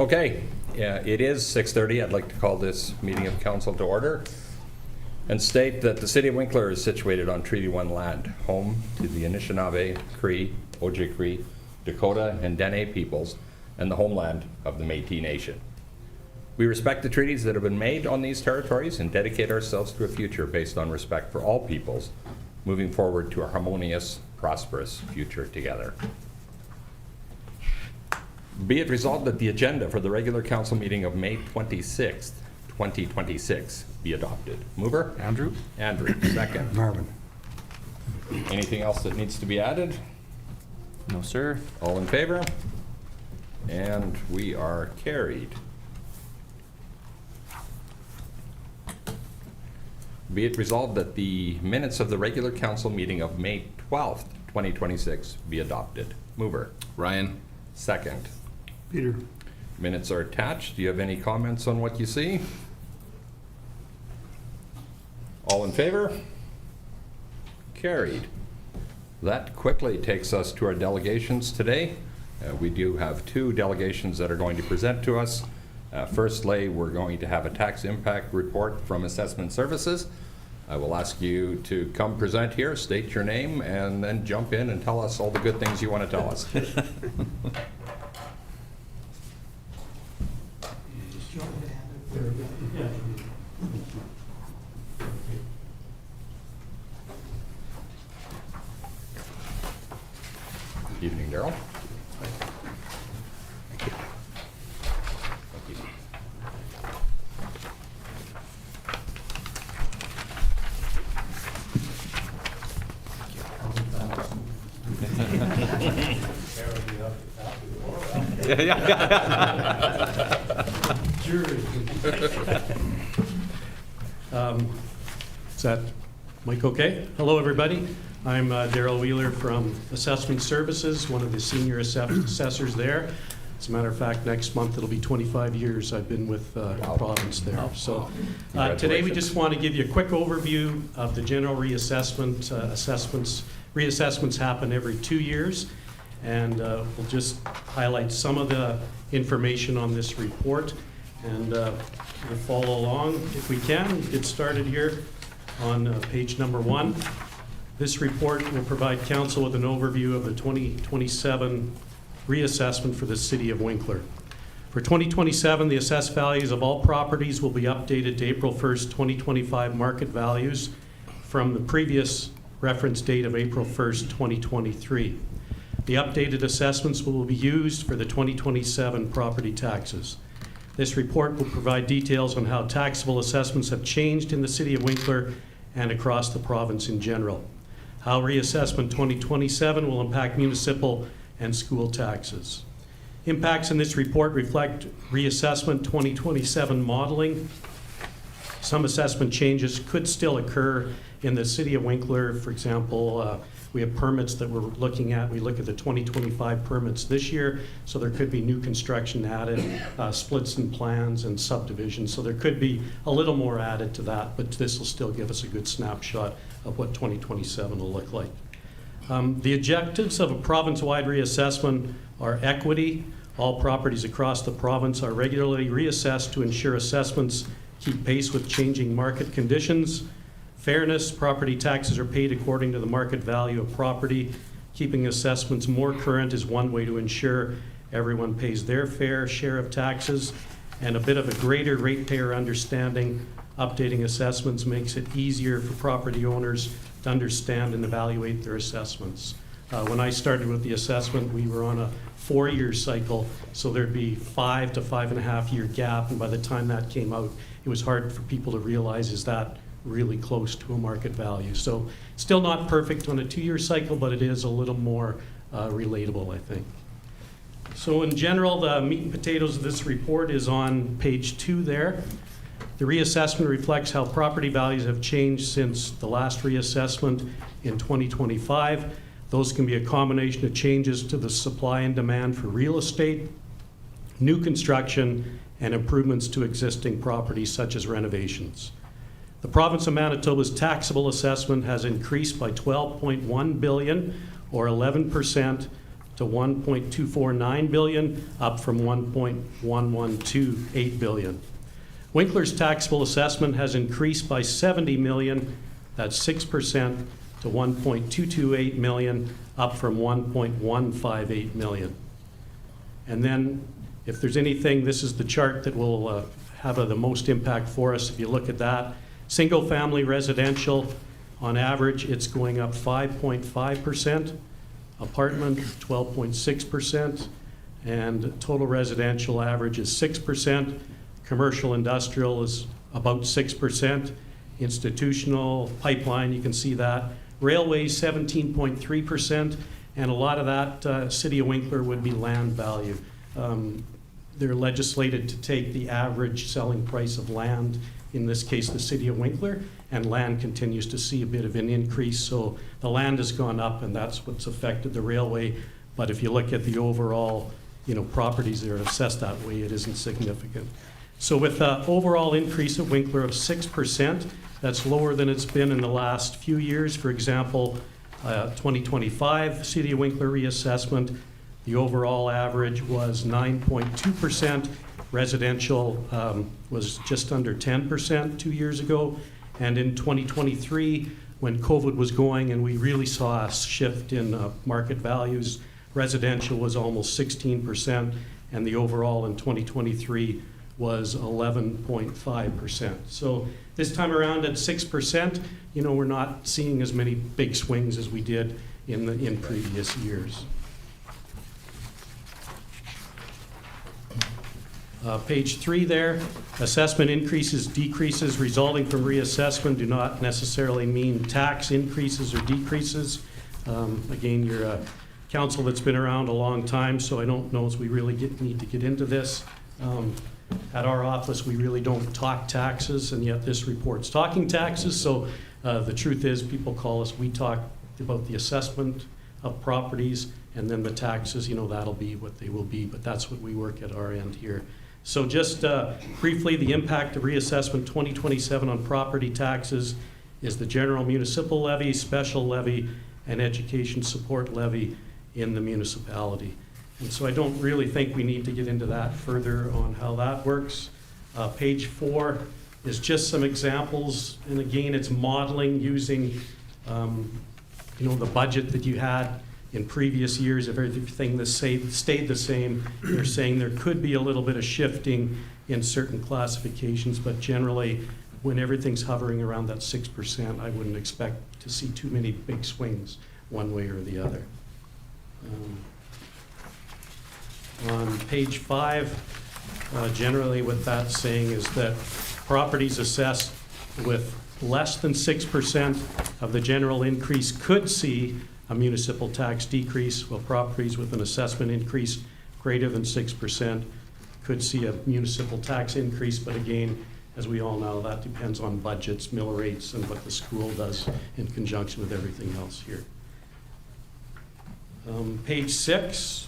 Okay, it is 6:30. I'd like to call this meeting of council to order and state that the city of Winkler is situated on Treaty 1 land, home to the Anishinaabe, Cree, Ojibwe, Dakota, and Dene peoples, and the homeland of the Métis Nation. We respect the treaties that have been made on these territories and dedicate ourselves to a future based on respect for all peoples, moving forward to a harmonious, prosperous future together. Be it resolved that the agenda for the regular council meeting of May 26th, 2026 be adopted. Mover? Andrew. Andrew, second. Marvin. Anything else that needs to be added? No, sir. All in favor? And we are carried. Be it resolved that the minutes of the regular council meeting of May 12th, 2026 be adopted. Mover? Ryan. Second. Peter. Minutes are attached. Do you have any comments on what you see? All in favor? Carried. That quickly takes us to our delegations today. We do have two delegations that are going to present to us. Firstly, we're going to have a tax impact report from Assessment Services. I will ask you to come present here, state your name, and then jump in and tell us all the good things you want to tell us. Evening, Daryl. Is that mic okay? Hello, everybody. I'm Daryl Wheeler from Assessment Services, one of the senior assessors there. As a matter of fact, next month it'll be 25 years I've been with the province there. So today we just want to give you a quick overview of the general reassessment. Reassessments happen every 2 years, and we'll just highlight some of the information on this report, and we'll follow along if we can. Get started here on page number 1. This report will provide council with an overview of the 2027 reassessment for the city of Winkler. For 2027, the assessed values of all properties will be updated to April 1st, 2025 market values from the previous reference date of April 1st, 2023. The updated assessments will be used for the 2027 property taxes. This report will provide details on how taxable assessments have changed in the city of Winkler and across the province in general. How reassessment 2027 will impact municipal and school taxes. Impacts in this report reflect reassessment 2027 modeling. Some assessment changes could still occur in the city of Winkler. For example, we have permits that we're looking at. We look at the 2025 permits this year, so there could be new construction added, splits and plans and subdivisions. So there could be a little more added to that, but this will still give us a good snapshot of what 2027 will look like. The objectives of a province-wide reassessment are equity. All properties across the province are regularly reassessed to ensure assessments keep pace with changing market conditions. Fairness, property taxes are paid according to the market value of property. Keeping assessments more current is one way to ensure everyone pays their fair share of taxes. And a bit of a greater ratepayer understanding. Updating assessments makes it easier for property owners to understand and evaluate their assessments. When I started with the assessment, we were on a 4-year cycle, so there'd be 5 to 5.5 year gap, and by the time that came out, it was hard for people to realize, is that really close to a market value? So still not perfect on a 2-year cycle, but it is a little more relatable, I think. So in general, the meat and potatoes of this report is on page 2 there. The reassessment reflects how property values have changed since the last reassessment in 2025. Those can be a combination of changes to the supply and demand for real estate, new construction, and improvements to existing properties such as renovations. The province of Manitoba's taxable assessment has increased by $12.1 billion or 11% to $1.249 billion, up from $1.112.8 billion. Winkler's taxable assessment has increased by $70 million, that's 6%, to $1.228 million, up from $1.158 million. And then, if there's anything, this is the chart that will have the most impact for us. If you look at that, single-family residential, on average, it's going up 5.5%, apartment 12.6%, and total residential average is 6%. Commercial industrial is about 6%. Institutional pipeline, you can see that. Railways 17.3%, and a lot of that City of Winkler would be land value. They're legislated to take the average selling price of land, in this case the City of Winkler, and land continues to see a bit of an increase, so the land has gone up and that's what's affected the railway. But if you look at the overall, properties that are assessed that way, it isn't significant. So with an overall increase at Winkler of 6%, that's lower than it's been in the last few years. For example, 2025 City of Winkler reassessment, the overall average was 9.2%. Residential was just under 10% 2 years ago. And in 2023, when COVID was going and we really saw a shift in market values, residential was almost 16%, and the overall in 2023 was 11.5%. So this time around at 6%, we're not seeing as many big swings as we did in previous years. Page 3 there, assessment increases, decreases resulting from reassessment do not necessarily mean tax increases or decreases. Again, you're a council that's been around a long time, so I don't know if we really need to get into this. At our office, we really don't talk taxes, and yet this report's talking taxes, so the truth is, people call us, we talk about the assessment of properties, and then the taxes, that'll be what they will be, but that's what we work at our end here. So just briefly, the impact of reassessment 2027 on property taxes is the general municipal levy, special levy, and education support levy in the municipality. And so I don't really think we need to get into that further on how that works. Page 4 is just some examples, and again, it's modeling using the budget that you had in previous years. If everything that stayed the same, they're saying there could be a little bit of shifting in certain classifications, but generally, when everything's hovering around that 6%, I wouldn't expect to see too many big swings one way or the other. On page 5, generally what that's saying is that properties assessed with less than 6% of the general increase could see a municipal tax decrease, while properties with an assessment increase greater than 6% could see a municipal tax increase. But again, as we all know, that depends on budgets, mill rates, and what the school does in conjunction with everything else here. Page 6,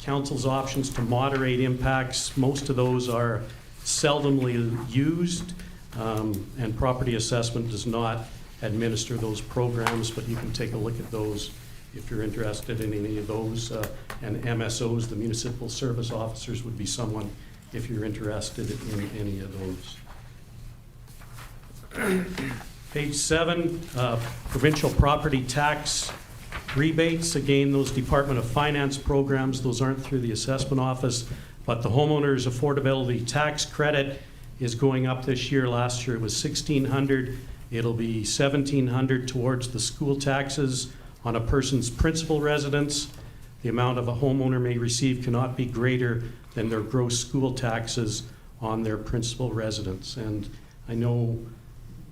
council's options to moderate impacts. Most of those are seldomly used, and property assessment does not administer those programs, but you can take a look at those if you're interested in any of those. And MSOs, the municipal service officers, would be someone if you're interested in any of those. Page 7, provincial property tax rebates. Again, those Department of Finance programs, those aren't through the assessment office, but the homeowners affordability tax credit is going up this year. Last year it was $1,600. It'll be $1,700 towards the school taxes on a person's principal residence. The amount of a homeowner may receive cannot be greater than their gross school taxes on their principal residence. And I know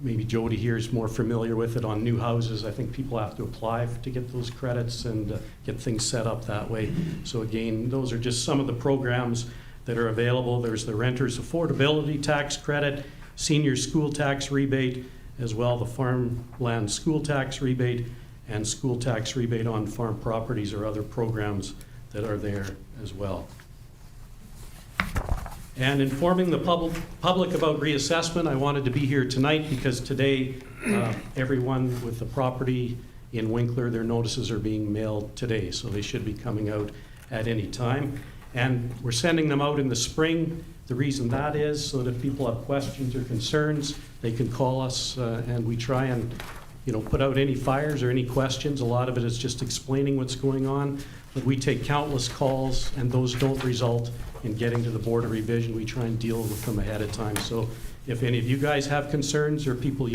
maybe Jody here is more familiar with it on new houses. I think people have to apply to get those credits and get things set up that way. So again, those are just some of the programs that are available. There's the renter's affordability tax credit, senior school tax rebate, as well the farmland school tax rebate, and school tax rebate on farm properties or other programs that are there as well. And informing the public about reassessment, I wanted to be here tonight because today everyone with the property in Winkler. Their notices are being mailed today, so they should be coming out at any time. And we're sending them out in the spring. The reason that is so that if people have questions or concerns, they can call us, and we try and put out any fires or any questions. A lot of it is just explaining what's going on, but we take countless calls, and those don't result in getting to the Board of Revision. We try and deal with them ahead of time. So if any of you guys have concerns or people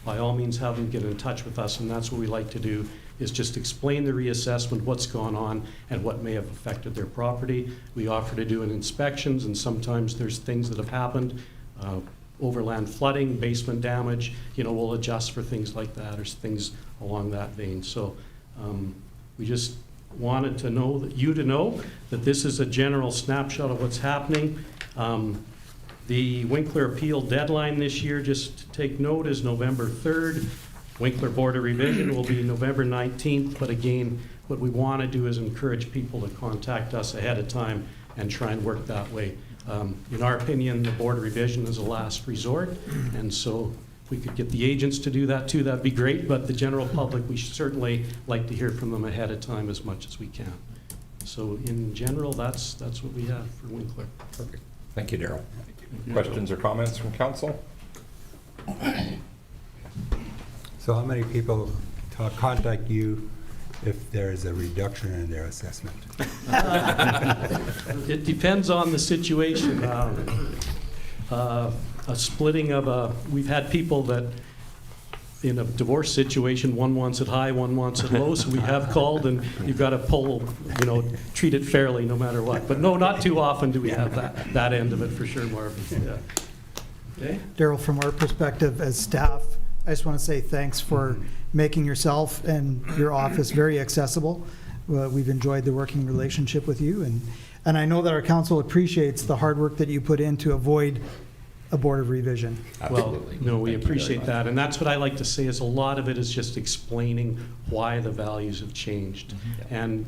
by all means have them get in touch with us, and that's what we like to do, is just explain the reassessment, what's gone on, and what may have affected their property. We offer to do inspections, and sometimes there's things that have happened, overland flooding, basement damage, we'll adjust for things like that or things along that vein. So we just wanted to know that this is a general snapshot of what's happening. The Winkler appeal deadline this year, just to take note, is November 3rd. Winkler Board of Revision will be November 19th, but again, what we want to do is encourage people to contact us ahead of time and try and work that way. In our opinion, the Board of Revision is a last resort, and so if we could get the agents to do that too, that'd be great, but the general public, we should certainly like to hear from them ahead of time as much as we can. So in general, that's what we have for Winkler. Perfect. Thank you, Daryl. Questions or comments from council? So how many people contact you if there is a reduction in their assessment? It depends on the situation. A splitting of we've had people that in a divorce situation, one wants it high, one wants it low, so we have called, and you've got to treat it fairly no matter what. But no, not too often do we have that end of it for sure, Marvin. Yeah. Okay. Daryl, from our perspective as staff, I just want to say thanks for making yourself and your office very accessible. We've enjoyed the working relationship with you, and I know that our council appreciates the hard work that you put in to avoid a Board of Revision. Absolutely. Well, no, we Thank you very appreciate much. that, and that's what I like to say is a lot of it is just explaining why the values have changed. And,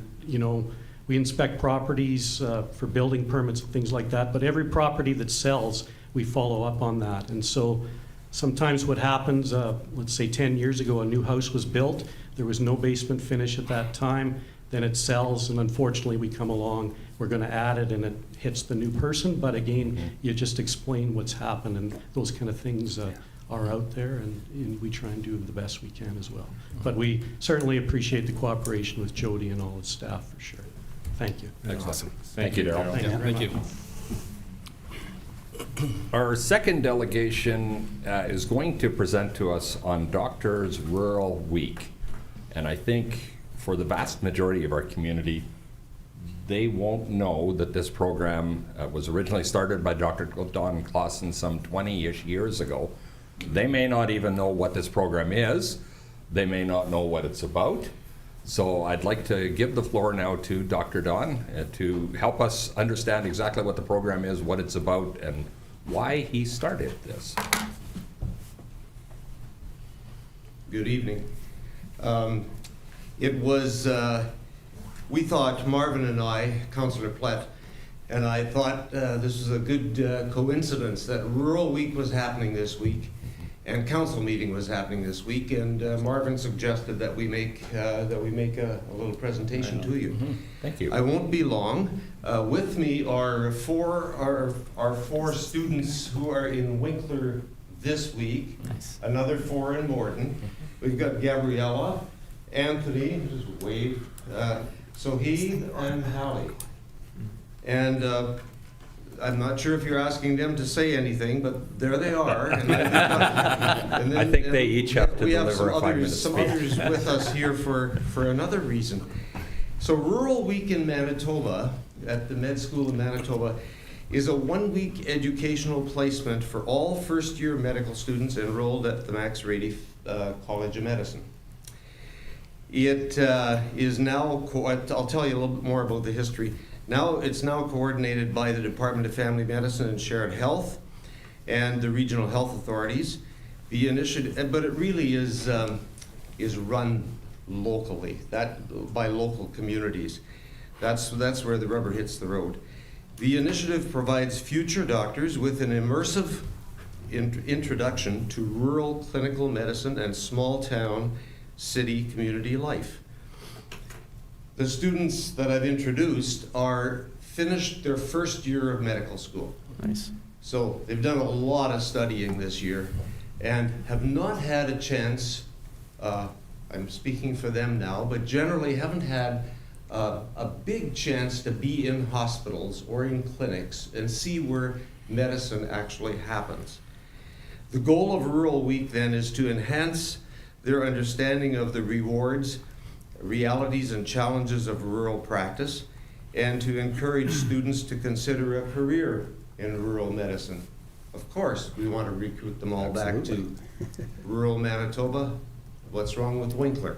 we inspect properties for building permits and things like that, but every property that sells, we follow up on that. And so sometimes what happens, let's say 10 years ago, a new house was built, there was no basement finish at that time, then it sells, and unfortunately we come along, we're going to add it, and it hits the new person. But again, you just explain what's happened, and those kind of things are out there, and we try and do the best we can as well. But we certainly appreciate the cooperation with Jody and all his staff for sure. Thank you. Excellent. Awesome. Thank you, Daryl. Thank you very Thank much. you. Our second delegation is going to present to us on Doctors Rural Week. And I think for the vast majority of our community, they won't know that this program was originally started by Dr. Don Clausen some 20-ish years ago. They may not even know what this program is. They may not know what it's about. So I'd like to give the floor now to Dr. Don to help us understand exactly what the program is, what it's about, and why he started this. Good evening. It was, we thought, Marvin and I, Councillor Plett, and I thought this was a good coincidence that Rural Week was happening this week and council meeting was happening this week, and Marvin suggested that we make a little presentation to you. Thank you. I won't be long. With me are four students who are in Winkler this week. Nice. Another 4 in Morton. We've got Gabriella, Anthony, just wave, Soheed, and Hallie. And I'm not sure if you're asking them to say anything, but there they are. And then, I think they each have to we have deliver a 5-minute some speech. others with us here for another reason. So Rural Week in Manitoba, at the Med School in Manitoba, is a 1-week educational placement for all first-year medical students enrolled at the Max Rady College of Medicine. It is now, I'll tell you a little bit more about the history. It's now coordinated by the Department of Family Medicine and Shared Health and the regional health authorities. The initiative, but it really is run locally, by local communities. That's where the rubber hits the road. The initiative provides future doctors with an immersive introduction to rural clinical medicine and small town city community life. The students that I've introduced are finished their first year of medical school. Nice. So they've done a lot of studying this year and have not had a chance, I'm speaking for them now, but generally haven't had a big chance to be in hospitals or in clinics and see where medicine actually happens. The goal of Rural Week then is to enhance their understanding of the rewards, realities, and challenges of rural practice, and to encourage students to consider a career in rural medicine. Of course, we want to recruit them all back to rural Manitoba. What's wrong with Winkler?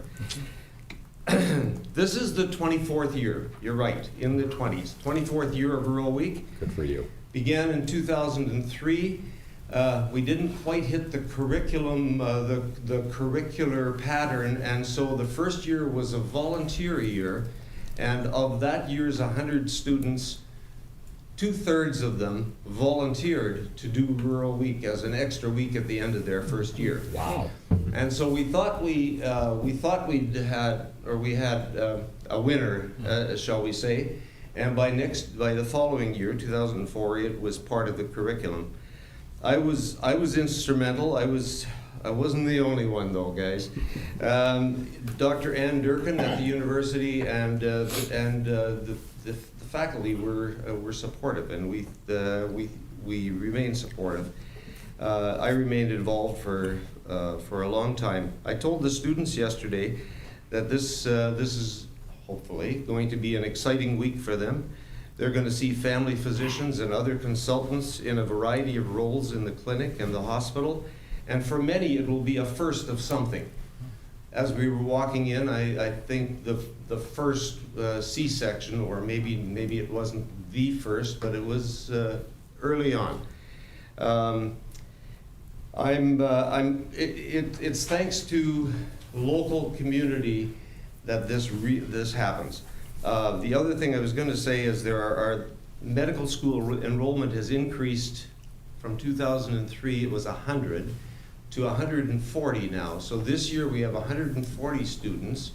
This is the 24th year, you're right, in the 20s. 24th year of Rural Week. Good for you. Began in 2003. We didn't quite hit the curriculum, the curricular pattern, and so the first year was a volunteer year, and of that year's 100 students, 2/3 of them volunteered to do Rural Week as an extra week at the end of their first year. Wow. And so we thought we had a winner, shall we say, and by the following year, 2004, it was part of the curriculum. I was instrumental. I wasn't the only one though, guys. Dr. Ann Durkin at the university and the faculty were supportive, and we remain supportive. I remained involved for a long time. I told the students yesterday that this is hopefully going to be an exciting week for them. They're going to see family physicians and other consultants in a variety of roles in the clinic and the hospital, and for many it will be a first of something. As we were walking in, I think the first C-section, or maybe it wasn't the first, but it was early on. It's thanks to local community that this happens. The other thing I was going to say is our medical school enrollment has increased from 2003, it was 100, to 140 now. So this year we have 140 students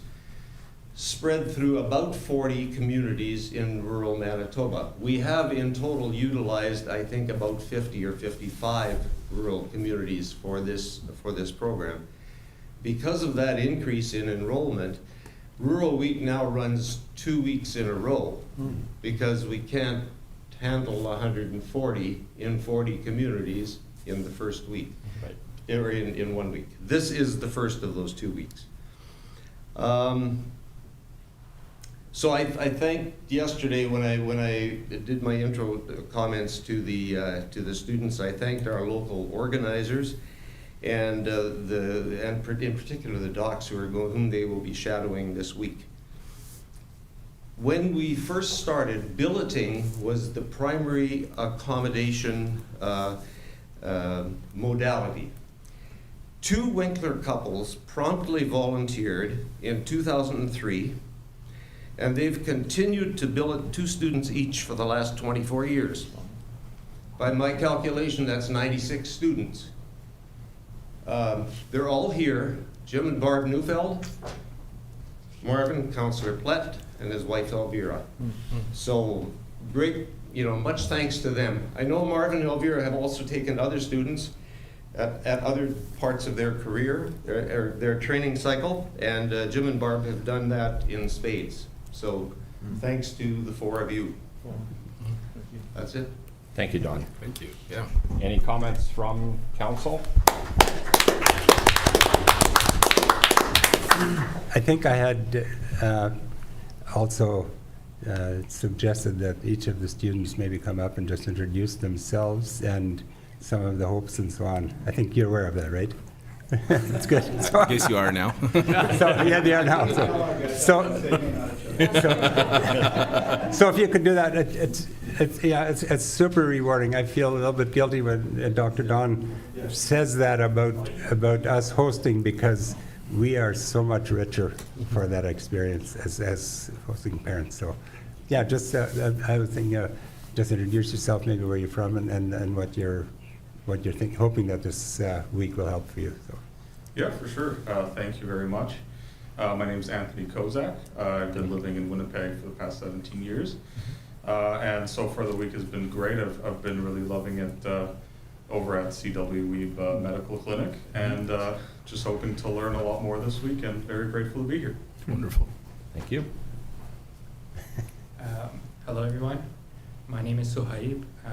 spread through about 40 communities in rural Manitoba. We have in total utilized, I think, about 50 or 55 rural communities for this program. Because of that increase in enrollment, Rural Week now runs 2 weeks in a row because we can't handle 140 in 40 communities in the first week, Right. or in 1 week. This is the first of those 2 weeks. So I thanked yesterday when I did my intro comments to the students. I thanked our local organizers and in particular the docs whom they will be shadowing this week. When we first started, billeting was the primary accommodation modality. 2 Winkler couples promptly volunteered in 2003, and they've continued to billet 2 students each for the last 24 years. By my calculation, that's 96 students. They're all here. Jim and Barb Neufeld, Marvin, Councillor Plett, and his wife Elvira. So great, much thanks to them. I know Marvin and Elvira have also taken other students at other parts of their career, their training cycle, and Jim and Barb have done that in spades. So thanks to the 4 of you. That's it. Thank you, Don. Thank you. Yeah. Any comments from council? I think I had also suggested that each of the students maybe come up and just introduce themselves and some of the hopes and so on. I think you're aware of that, right? That's good. I guess you are now. So yeah, they are now. So if you could do that, it's super rewarding. I feel a little bit guilty when Dr. Don says that about us hosting, because we are so much richer for that experience as hosting parents. So yeah, just I would think just introduce yourself, maybe where you're from and what you're hoping that this week will help for you. So. Yeah, for sure. Thank you very much. My name is Anthony Kozak. I've been living in Winnipeg for the past 17 years. And so far the week has been great. I've been really loving it over at CW Weeb Medical Clinic, and just hoping to learn a lot more this week, and very grateful to be here. Wonderful. Thank you. Hello everyone, my name is Suhaib. I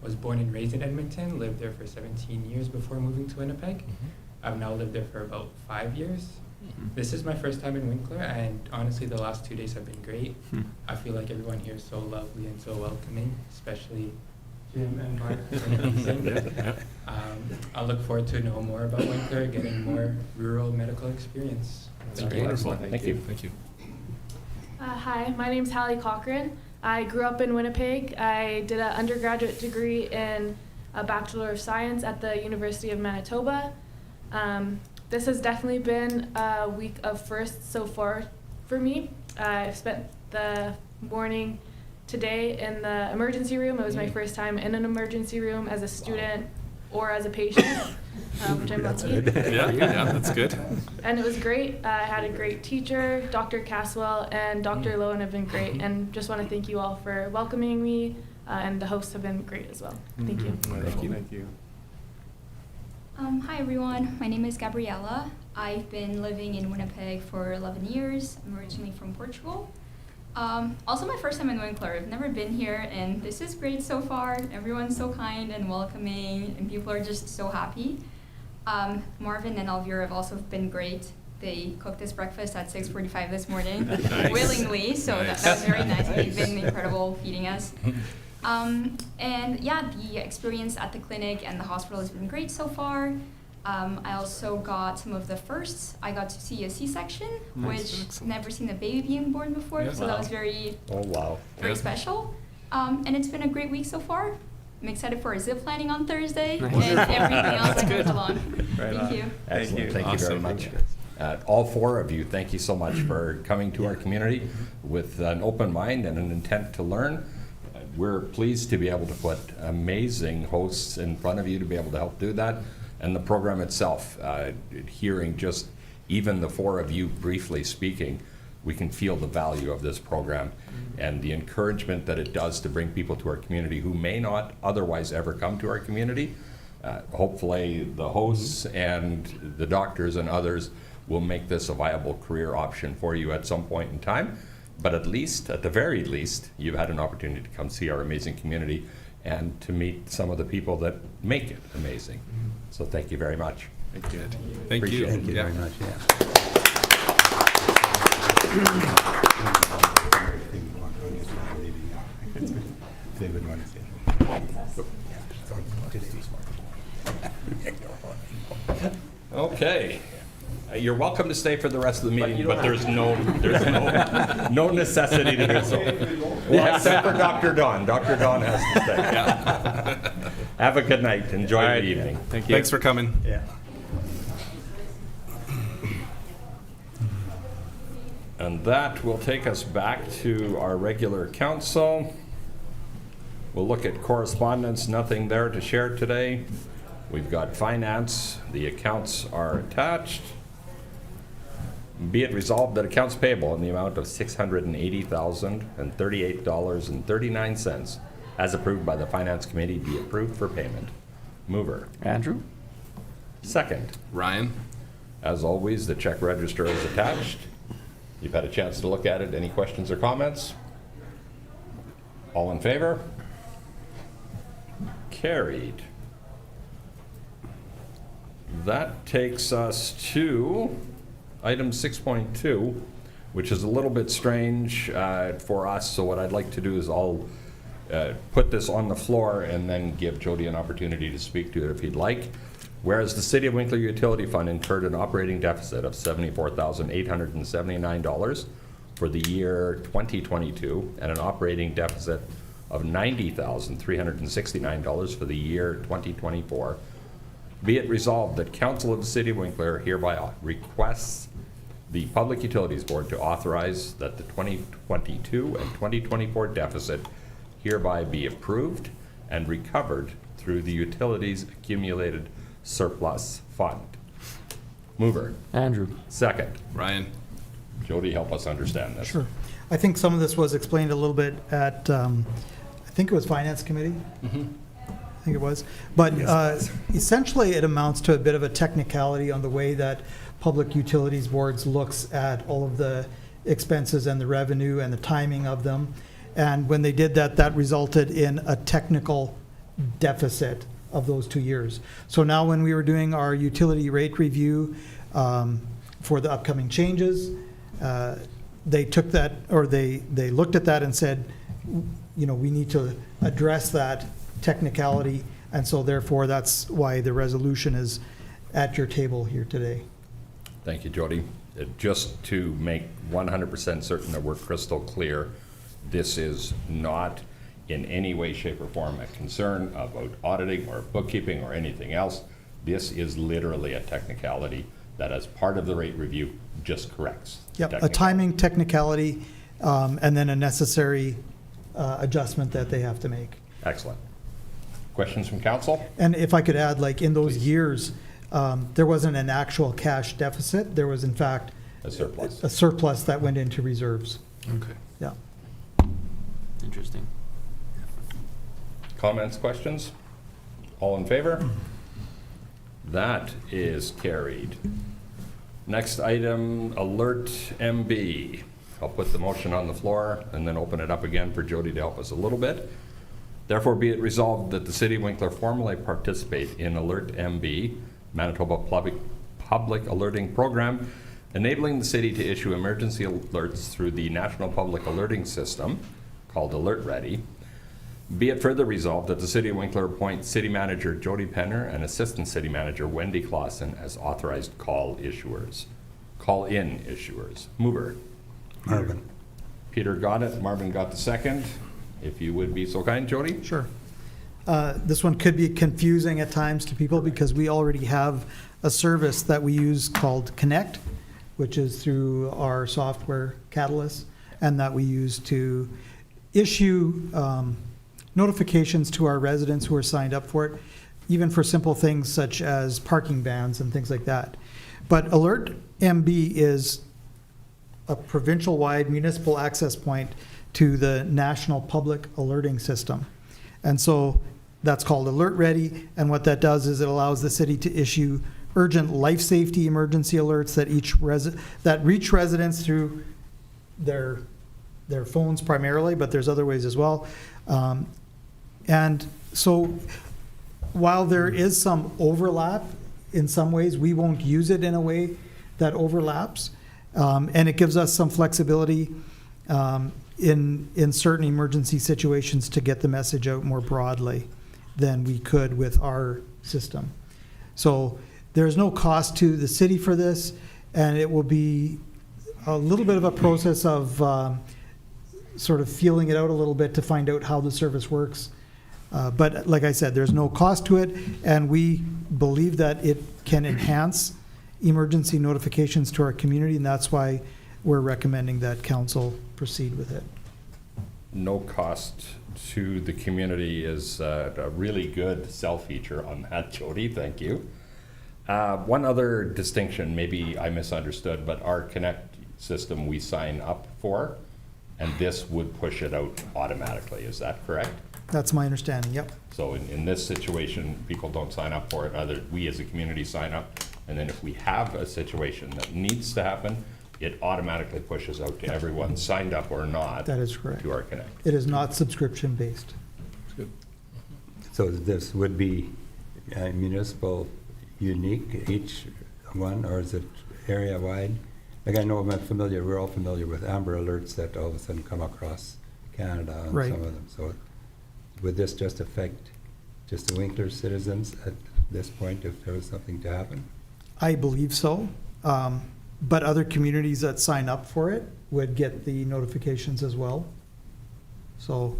was born and raised in Edmonton, lived there for 17 years before moving to Winnipeg. I've now lived there for about 5 years. This is my first time in Winkler, and honestly the last 2 days have been great. I feel like everyone here is so lovely and so welcoming, especially Jim and Mark. I look forward to know more about Winkler, getting more rural medical experience. That's wonderful. Thank you. Thank you. Hi, my name's Hallie Cochran. I grew up in Winnipeg. I did an undergraduate degree in a Bachelor of Science at the University of Manitoba. This has definitely been a week of firsts so far for me. I've spent the morning today in the emergency room. It was my first time in an emergency room as a student or as a patient, which I'm lucky. Yeah, that's good. And it was great. I had a great teacher, Dr. Caswell and Dr. Lowen have been great, and just want to thank you all for welcoming me, and the hosts have been great as well. Thank you. Thank you. Thank you. Hi everyone, my name is Gabriela. I've been living in Winnipeg for 11 years. I'm originally from Portugal. Also my first time in Winkler. I've never been here, and this is great so far. Everyone's so kind and welcoming, and people are just so happy. Marvin and Elvira have also been great. They cooked us breakfast at 6:45 this morning, willingly, so that was very nice. They've been incredible feeding us. And yeah, the experience at the clinic and the hospital has been great so far. I also got some of the firsts. I got to see a C-section, which Excellent. never seen a baby being born before, Yeah. so that was very, Oh, wow. very Yeah. special. And it's been a great week so far. I'm excited for zip lining on Thursday Nice. and everything else that good. comes along. Right Thank on. you. Excellent. Thank you very Awesome. much. All four of you, thank you so much for coming to our community with an open mind and an intent to learn. We're pleased to be able to put amazing hosts in front of you to be able to help do that. And the program itself, hearing just even the four of you briefly speaking, we can feel the value of this program and the encouragement that it does to bring people to our community who may not otherwise ever come to our community. Hopefully the hosts and the doctors and others will make this a viable career option for you at some point in time. But at least, at the very least, you've had an opportunity to come see our amazing community and to meet some of the people that make it amazing. So thank you very much. Thank you. Thank Appreciate you. it. Thank you Yeah. very much, yeah. They would want to say. Okay. You're welcome to stay for the rest of the meeting, but there's no necessity to do so. Well, except for Dr. Don. Dr. Don has to stay. Have a good night. Enjoy All right. the evening. Thank you. Thanks for coming. Yeah. And that will take us back to our regular council. We'll look at correspondence, nothing there to share today. We've got finance, the accounts are attached. Be it resolved that accounts payable in the amount of $680,038.39 as approved by the Finance Committee be approved for payment. Mover. Andrew? Second. Ryan? As always, the check register is attached. You've had a chance to look at it. Any questions or comments? All in favor? Carried. That takes us to item 6.2, which is a little bit strange for us. So what I'd like to do is I'll put this on the floor and then give Jody an opportunity to speak to it if he'd like. Whereas the City of Winkler Utility Fund incurred an operating deficit of $74,879 for the year 2022 and an operating deficit of $90,369 for the year 2024. Be it resolved that Council of the City of Winkler hereby requests the Public Utilities Board to authorize that the 2022 and 2024 deficit hereby be approved and recovered through the utilities accumulated surplus fund. Mover. Andrew. Second. Ryan. Jody, help us understand this. Sure. I think some of this was explained a little bit at, I think it was Finance Committee. I think it was. But essentially, it amounts to a bit of a technicality on the way that Public Utilities Boards looks at all of the expenses and the revenue and the timing of them. And when they did that, that resulted in a technical deficit of those 2 years. So now when we were doing our utility rate review for the upcoming changes, they took that, or they looked at that and said, you know, we need to address that technicality, and so therefore that's why the resolution is at your table here today. Thank you, Jody. Just to make 100% certain that we're crystal clear, this is not in any way, shape, or form a concern about auditing or bookkeeping or anything else. This is literally a technicality that, as part of the rate review, just corrects. Yep, a timing technicality, and then a necessary adjustment that they have to make. Excellent. Questions from council? And if I could add, like in those years, there wasn't an actual cash deficit. There was, in fact, A surplus. a surplus that went into reserves. Okay. Yeah. Interesting. Comments, questions? All in favor? That is carried. Next item, Alert MB. I'll put the motion on the floor and then open it up again for Jody to help us a little bit. Therefore, be it resolved that the City of Winkler formally participate in Alert MB, Manitoba Public Alerting Program, enabling the city to issue emergency alerts through the National Public Alerting System, called Alert Ready. Be it further resolved that the City of Winkler appoint City Manager Jody Penner and Assistant City Manager Wendy Clausen as authorized call-in issuers. Mover. Marvin. Peter got it. Marvin got the second. If you would be so kind, Jody. Sure. This one could be confusing at times to people because we already have a service that we use called Connect, which is through our software Catalyst, and that we use to issue notifications to our residents who are signed up for it, even for simple things such as parking bans and things like that. But Alert MB is a provincial-wide municipal access point to the National Public Alerting System. And so that's called Alert Ready, and what that does is it allows the city to issue urgent life safety emergency alerts that reach residents through their phones primarily, but there's other ways as well. And so while there is some overlap in some ways, we won't use it in a way that overlaps. And it gives us some flexibility in certain emergency situations to get the message out more broadly than we could with our system. So there's no cost to the city for this, and it will be a little bit of a process of sort of feeling it out a little bit to find out how the service works. But like I said, there's no cost to it, and we believe that it can enhance emergency notifications to our community, and that's why we're recommending that council proceed with it. No cost to the community is a really good sell feature on that, Jody. Thank you. One other distinction, maybe I misunderstood, but our Connect system we sign up for, and this would push it out automatically. Is that correct? That's my understanding, yep. So in this situation, people don't sign up for it. Either we as a community sign up, and then if we have a situation that needs to happen, it automatically pushes out to everyone, signed up or not. That is correct. To our Connect. It is not subscription-based. So this would be municipal unique, each one, or is it area-wide? Like I know we're all familiar with Amber Alerts that all of a sudden come across Canada on Right. some of them. So would this just affect just the Winkler citizens at this point if there was something to happen? I believe so. But other communities that sign up for it would get the notifications as well. So,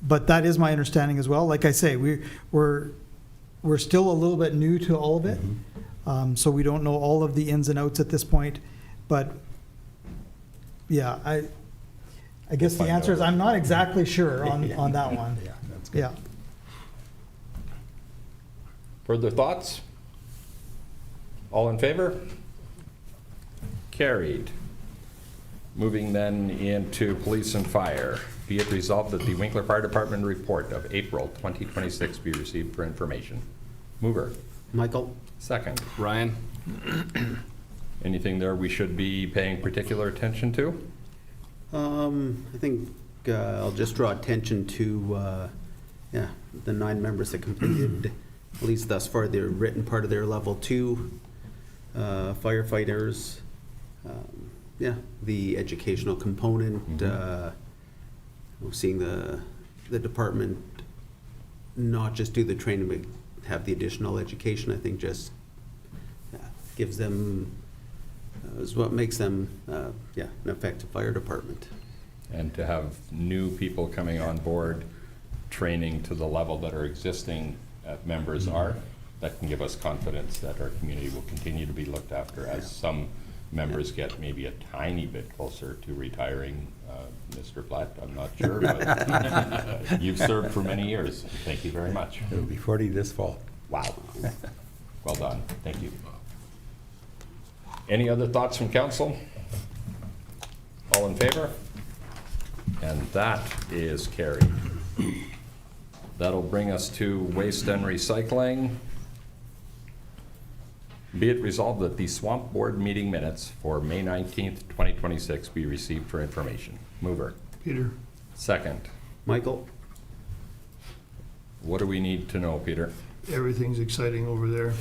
but that is my understanding as well. Like I say, we're still a little bit new to all of it. So we don't know all of the ins and outs at this point. But yeah, I guess the answer is I'm not exactly sure on that one. Yeah, that's good. Yeah. Further thoughts? All in favor? Carried. Moving then into police and fire. Be it resolved that the Winkler Fire Department report of April 2026 be received for information. Mover. Michael? Second. Ryan? Anything there we should be paying particular attention to? I think I'll just draw attention to the 9 members that completed, at least thus far, their written part of their level 2 firefighters. The educational component, seeing the department not just do the training, but have the additional education, I think just gives them, is what makes them, an effective fire department. And to have new people coming on board, training to the level that our existing members are, that can give us confidence that our community will continue to be looked after as some members get maybe a tiny bit closer to retiring. Mr. Platt, I'm not sure, but you've served for many years. Thank you very much. It'll be 40 this fall. Wow. Well done. Thank you. Any other thoughts from council? All in favor? And that is carried. That'll bring us to waste and recycling. Be it resolved that the Swamp Board meeting minutes for May 19th, 2026 be received for information. Mover. Peter. Second. Michael? What do we need to know, Peter? Everything's exciting over there.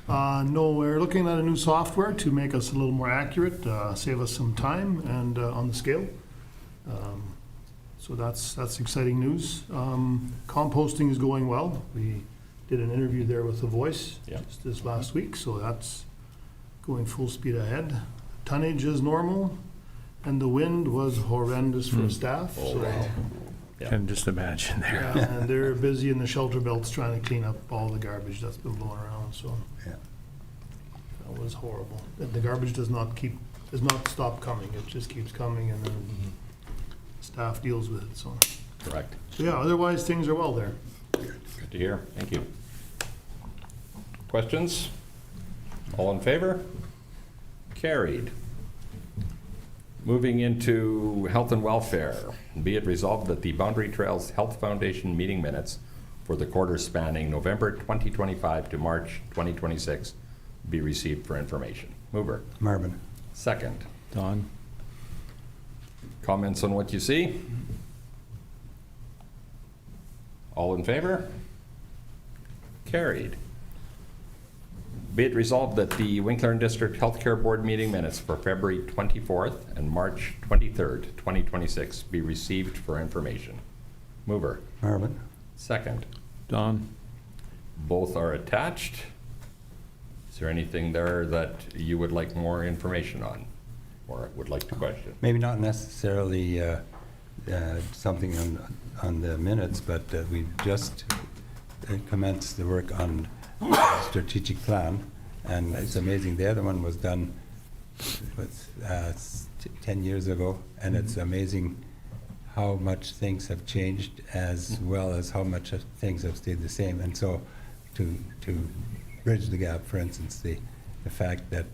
No, we're looking at a new software to make us a little more accurate, save us some time and on the scale. So that's exciting news. Composting is going well. We did an interview there with The Voice just this last week, so that's going full speed ahead. Tonnage is normal, and the wind was horrendous for staff. Oh, wow. Yeah. Can just imagine there. Yeah, and they're busy in the shelter belts trying to clean up all the garbage that's been blowing around, so. Yeah. That was horrible. And the garbage does not stop coming, it just keeps coming, and then staff deals with it, so. Correct. So yeah, otherwise, things are well there. Good to hear. Thank you. Questions? All in favor? Carried. Moving into health and welfare. Be it resolved that the Boundary Trails Health Foundation meeting minutes for the quarter spanning November 2025 to March 2026 be received for information. Mover. Marvin. Second. Don. Comments on what you see? All in favor? Carried. Be it resolved that the Winkler and District Healthcare Board meeting minutes for February 24th and March 23rd, 2026 be received for information. Mover. Marvin. Second. Don. Both are attached. Is there anything there that you would like more information on or would like to question? Maybe not necessarily something on the minutes, but we just commenced the work on strategic plan, and it's amazing. The other one was done 10 years ago, and it's amazing how much things have changed as well as how much things have stayed the same. And so to bridge the gap, for instance, the fact that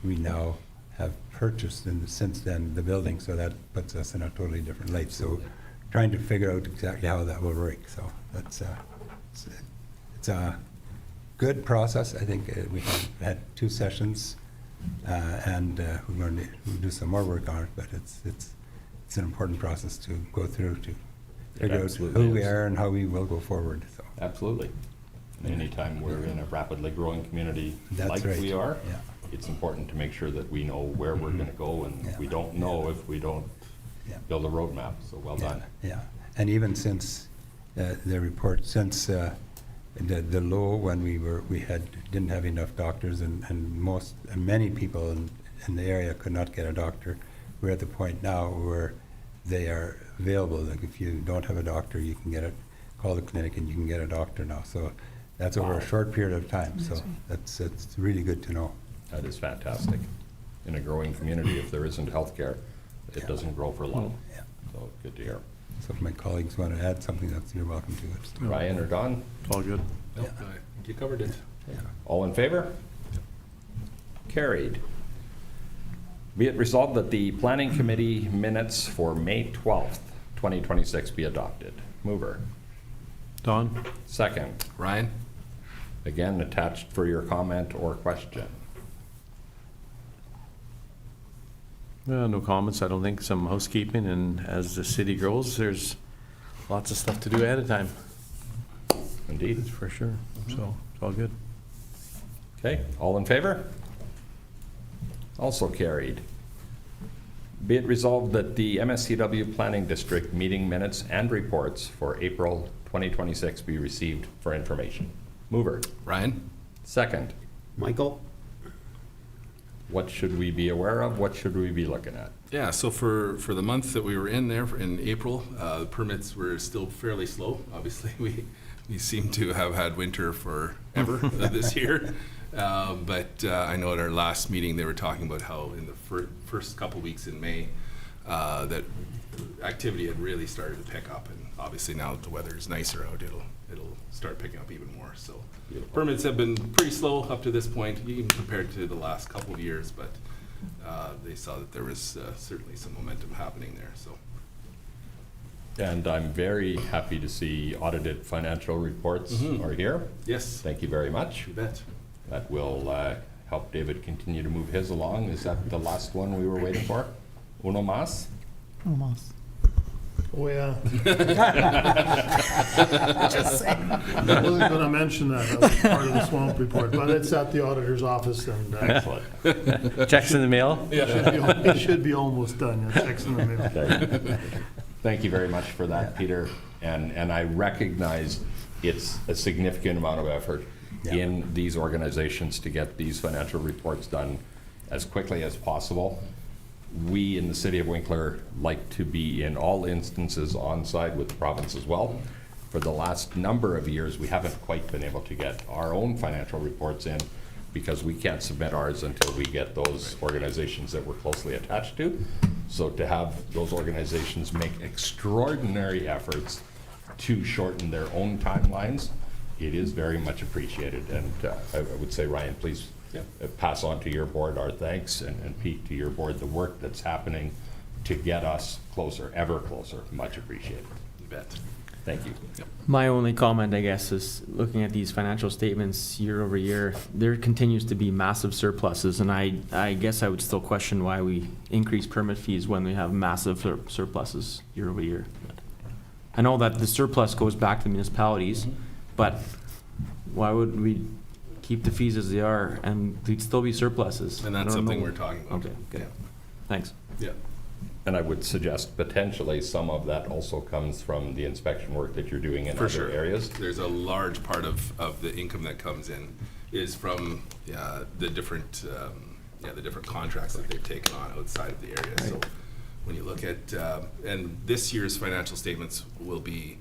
we now have purchased since then the building, so that puts us in a totally different light. So trying to figure out exactly how that will work. So that's it's a good process. I think we have had 2 sessions, and we're going to do some more work on it. But it's an important process to go through to figure out who we are and how we will go forward. So absolutely. Anytime we're in a rapidly growing community like we are, it's important to make sure that we know where we're going to go, and we don't know if we don't build a roadmap. So well done. Yeah, and even since the report, since the low when we didn't have enough doctors, and many people in the area could not get a doctor. We're at the point now where they are available. Like if you don't have a doctor, you can call the clinic and you can get a doctor now. So that's over a short period of time. So it's really good to know. That is fantastic. In a growing community, if there isn't health care, it doesn't grow for long. Yeah. So good to hear. So if my colleagues want to add something, you're welcome to it. Ryan or Don? All good. Yeah. You covered it. All in favor? Carried. Be it resolved that the Planning Committee minutes for May 12th, 2026 be adopted. Mover. Don? Second. Ryan? Again, attached for your comment or question. No comments, I don't think. Some housekeeping, and as the city grows, there's lots of stuff to do ahead of time. Indeed. That's for sure. So it's all good. Okay, all in favor? Also carried. Be it resolved that the MSCW Planning District meeting minutes and reports for April 2026 be received for information. Mover. Ryan? Second. Michael? What should we be aware of? What should we be looking at? Yeah, so for the month that we were in there, in April, the permits were still fairly slow. Obviously, we seem to have had winter forever this year. But I know at our last meeting, they were talking about how in the first couple weeks in May, that activity had really started to pick up. And obviously now that the weather is nicer out, it'll start picking up even more. So permits have been pretty slow up to this point, even compared to the last couple of years. But they saw that there was certainly some momentum happening there. So. And I'm very happy to see audited financial reports are here. Yes. Thank you very much. You bet. That will help David continue to move his along. Is that the last one we were waiting for? Uno más? Almost. Oh, yeah. Just saying. I wasn't going to mention that. That was part of the swamp report, but it's at the auditor's office, and Excellent. Checks in the mail? it should be almost done. Yeah, checks in the mail. Okay. Thank you very much for that, Peter. And I recognize it's a significant amount of effort in these organizations to get these financial reports done as quickly as possible. We in the city of Winkler like to be in all instances on side with the province as well. For the last number of years, we haven't quite been able to get our own financial reports in because we can't submit ours until we get those organizations that we're closely attached to. So to have those organizations make extraordinary efforts to shorten their own timelines, it is very much appreciated. And I would say, Ryan, please pass on to your board our thanks, and Pete, to your board, the work that's happening to get us closer, ever closer. Much appreciated. You bet. Thank you. My only comment, I guess, is looking at these financial statements year over year, there continues to be massive surpluses, and I guess I would still question why we increase permit fees when we have massive surpluses year over year. I know that the surplus goes back to the municipalities, but why would we keep the fees as they are and there'd still be surpluses? And that's something we're talking about. Okay, good. Yeah. Thanks. Yeah. And I would suggest potentially some of that also comes from the inspection work that you're doing in other areas. There's a large part of the income that comes in is from the different contracts that they've taken on outside of the area. Right. So when you look at and this year's financial statements will be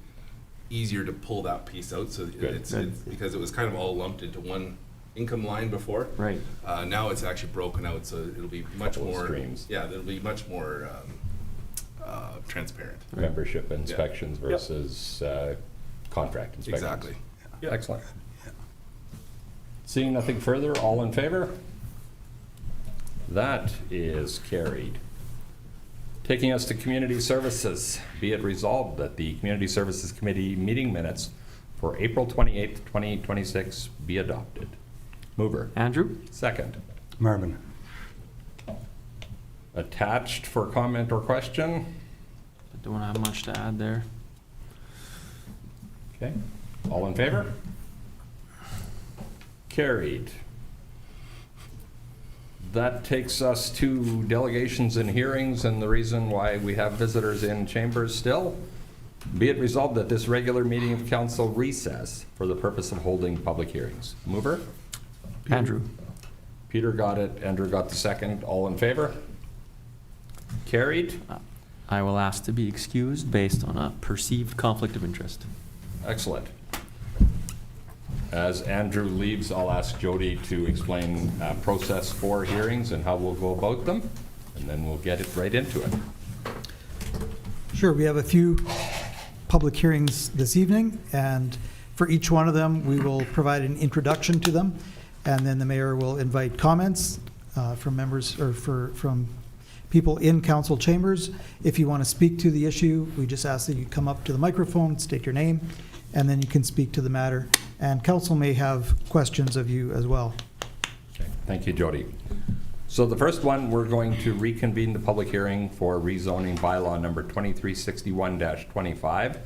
easier to pull that piece out. So it's because it was kind of all lumped into one income line before. Right. Now it's actually broken out, so it'll be much more streams. Yeah, it'll be much more transparent. Membership inspections versus contract inspections. Exactly. Yep. Excellent. Seeing nothing further, all in favor? That is carried. Taking us to Community Services, be it resolved that the Community Services Committee meeting minutes for April 28th, 2026 be adopted. Mover. Andrew? Second. Marvin. Attached for comment or question? I don't have much to add there. Okay. All in favor? Carried. That takes us to delegations and hearings, and the reason why we have visitors in chambers still. Be it resolved that this regular meeting of council recess for the purpose of holding public hearings. Mover? Andrew? Peter got it, Andrew got the second. All in favor? Carried. I will ask to be excused based on a perceived conflict of interest. Excellent. As Andrew leaves, I'll ask Jody to explain process for hearings and how we'll go about them, and then we'll get it right into it. Sure, we have a few public hearings this evening, and for each one of them, we will provide an introduction to them, and then the mayor will invite comments. from members or from people in council chambers. If you want to speak to the issue, we just ask that you come up to the microphone, state your name, and then you can speak to the matter. And council may have questions of you as well. Okay, thank you, Jody. So the first one, we're going to reconvene the public hearing for rezoning bylaw number 2361-25,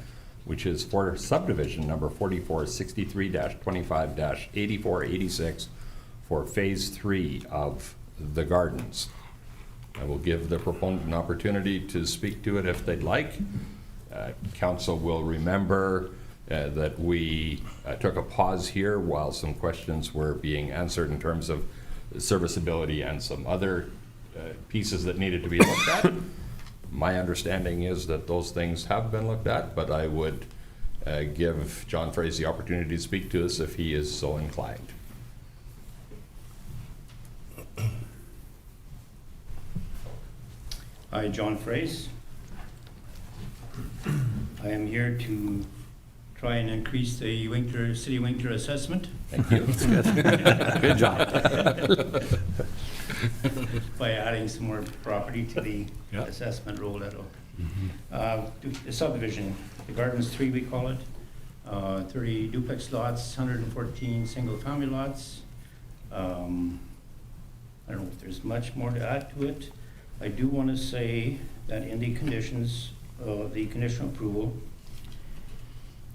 which is for subdivision number 4463-25-8486 for phase 3 of the gardens. I will give the proponent an opportunity to speak to it if they'd like. Council will remember that we took a pause here while some questions were being answered in terms of serviceability and some other pieces that needed to be looked at. My understanding is that those things have been looked at, but I would give John Fraze the opportunity to speak to us if he is so inclined. Hi, John Fraze. I am here to try and increase the Winkler, City Winkler assessment. Thank you. That's good. Good job. By adding some more property to the Yep. assessment roll. The subdivision, the Gardens 3 we call it, 30 duplex lots, 114 single-family lots. I don't know if there's much more to add to it. I do want to say that in the conditions, the conditional approval,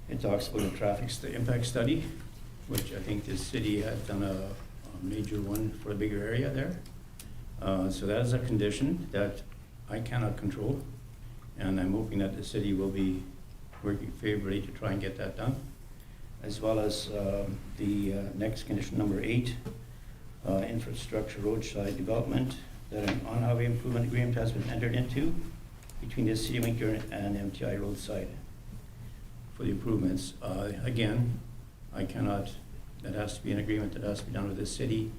it talks about a traffic impact study, which I think the city had done a major one for a bigger area there. So that is a condition that I cannot control, and I'm hoping that the city will be working favorably to try and get that done, as well as the next condition, number 8, infrastructure roadside development, that an on-highway improvement agreement has been entered into between the City of Winkler and MTI roadside for the improvements. Again, I cannot, that has to be an agreement that has to be done with the city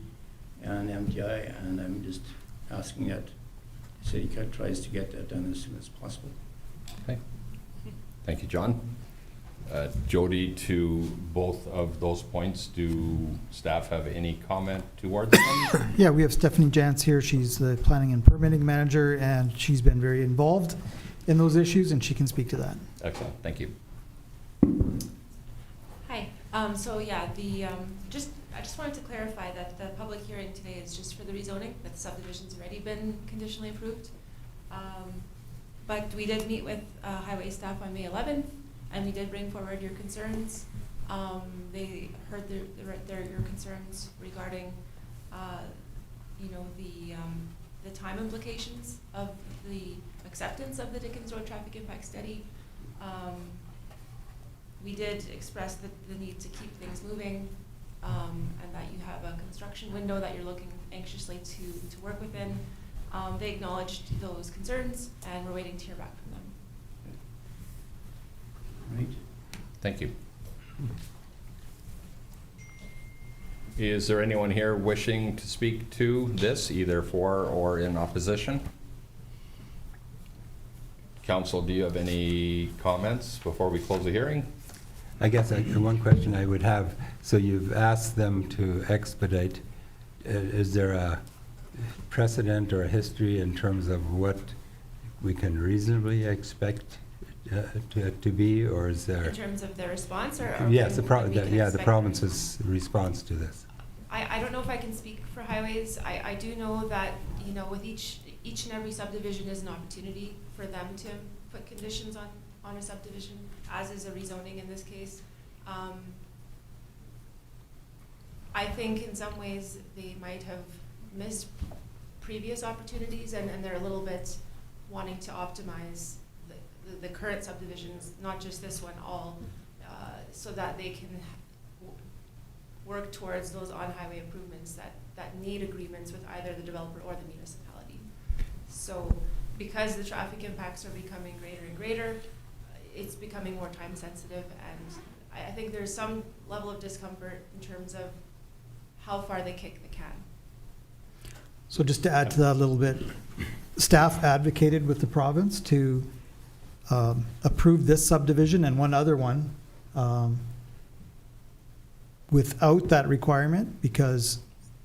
and MTI, and I'm just asking that the city tries to get that done as soon as possible. Okay. Thank you, John. Jody, to both of those points, do staff have any comment towards them? Yeah, we have Stephanie Jantz here. She's the planning and permitting manager, and she's been very involved in those issues, and she can speak to that. Excellent, thank you. Hi. So yeah, I just wanted to clarify that the public hearing today is just for the rezoning, that the subdivision's already been conditionally approved. But we did meet with highway staff on May 11th, and we did bring forward your concerns. They heard your concerns regarding, the time implications of the acceptance of the Dickens Road Traffic Impact Study. We did express the need to keep things moving, and that you have a construction window that you're looking anxiously to work within. They acknowledged those concerns, and we're waiting to hear back from them. Right. Thank you. Is there anyone here wishing to speak to this, either for or in opposition? Council, do you have any comments before we close the hearing? I guess one question I would have, so you've asked them to expedite. Is there a precedent or a history in terms of what we can reasonably expect to be, or is there? In terms of the response, or Yes, the the province's response to this. I don't know if I can speak for highways. I do know that, with each and every subdivision is an opportunity for them to put conditions on a subdivision, as is a rezoning in this case. I think in some ways they might have missed previous opportunities, and they're a little bit wanting to optimize the current subdivisions, not just this one, all, so that they can work towards those on-highway improvements that need agreements with either the developer or the municipality. So because the traffic impacts are becoming greater and greater, it's becoming more time sensitive, and I think there's some level of discomfort in terms of how far they kick the can. So just to add to that a little bit, staff advocated with the province to approve this subdivision and one other one without that requirement, because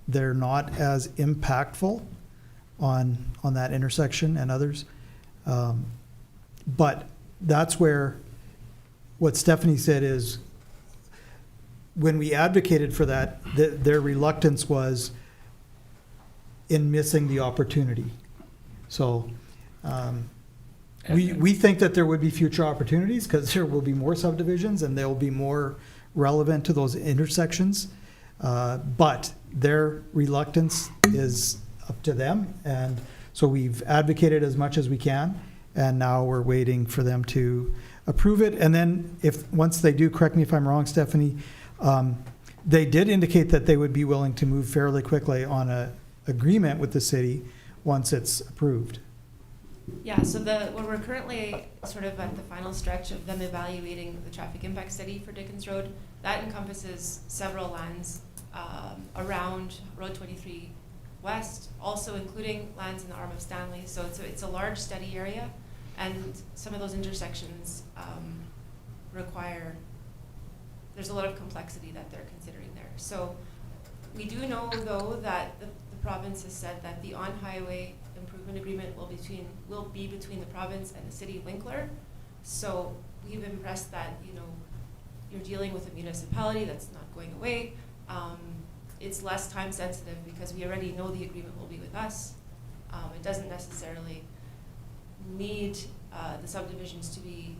they're not as impactful on that intersection and others. But that's where what Stephanie said is, when we advocated for that, their reluctance was in missing the opportunity. So we think that there would be future opportunities because there will be more subdivisions and they'll be more relevant to those intersections. But their reluctance is up to them. And so we've advocated as much as we can. And now we're waiting for them to approve it. And then once they do, correct me if I'm wrong, Stephanie, they did indicate that they would be willing to move fairly quickly on a agreement with the city once it's approved. Yeah, so we're currently sort of at the final stretch of them evaluating the traffic impact study for Dickens Road. That encompasses several lands around Road 23 West, also including lands in the arm of Stanley. So it's a large study area, and some of those intersections there's a lot of complexity that they're considering there. So we do know, though, that the province has said that the on-highway improvement agreement will be between the province and the city of Winkler. So we've impressed that, you're dealing with a municipality that's not going away. It's less time sensitive because we already know the agreement will be with us. It doesn't necessarily need the subdivisions to be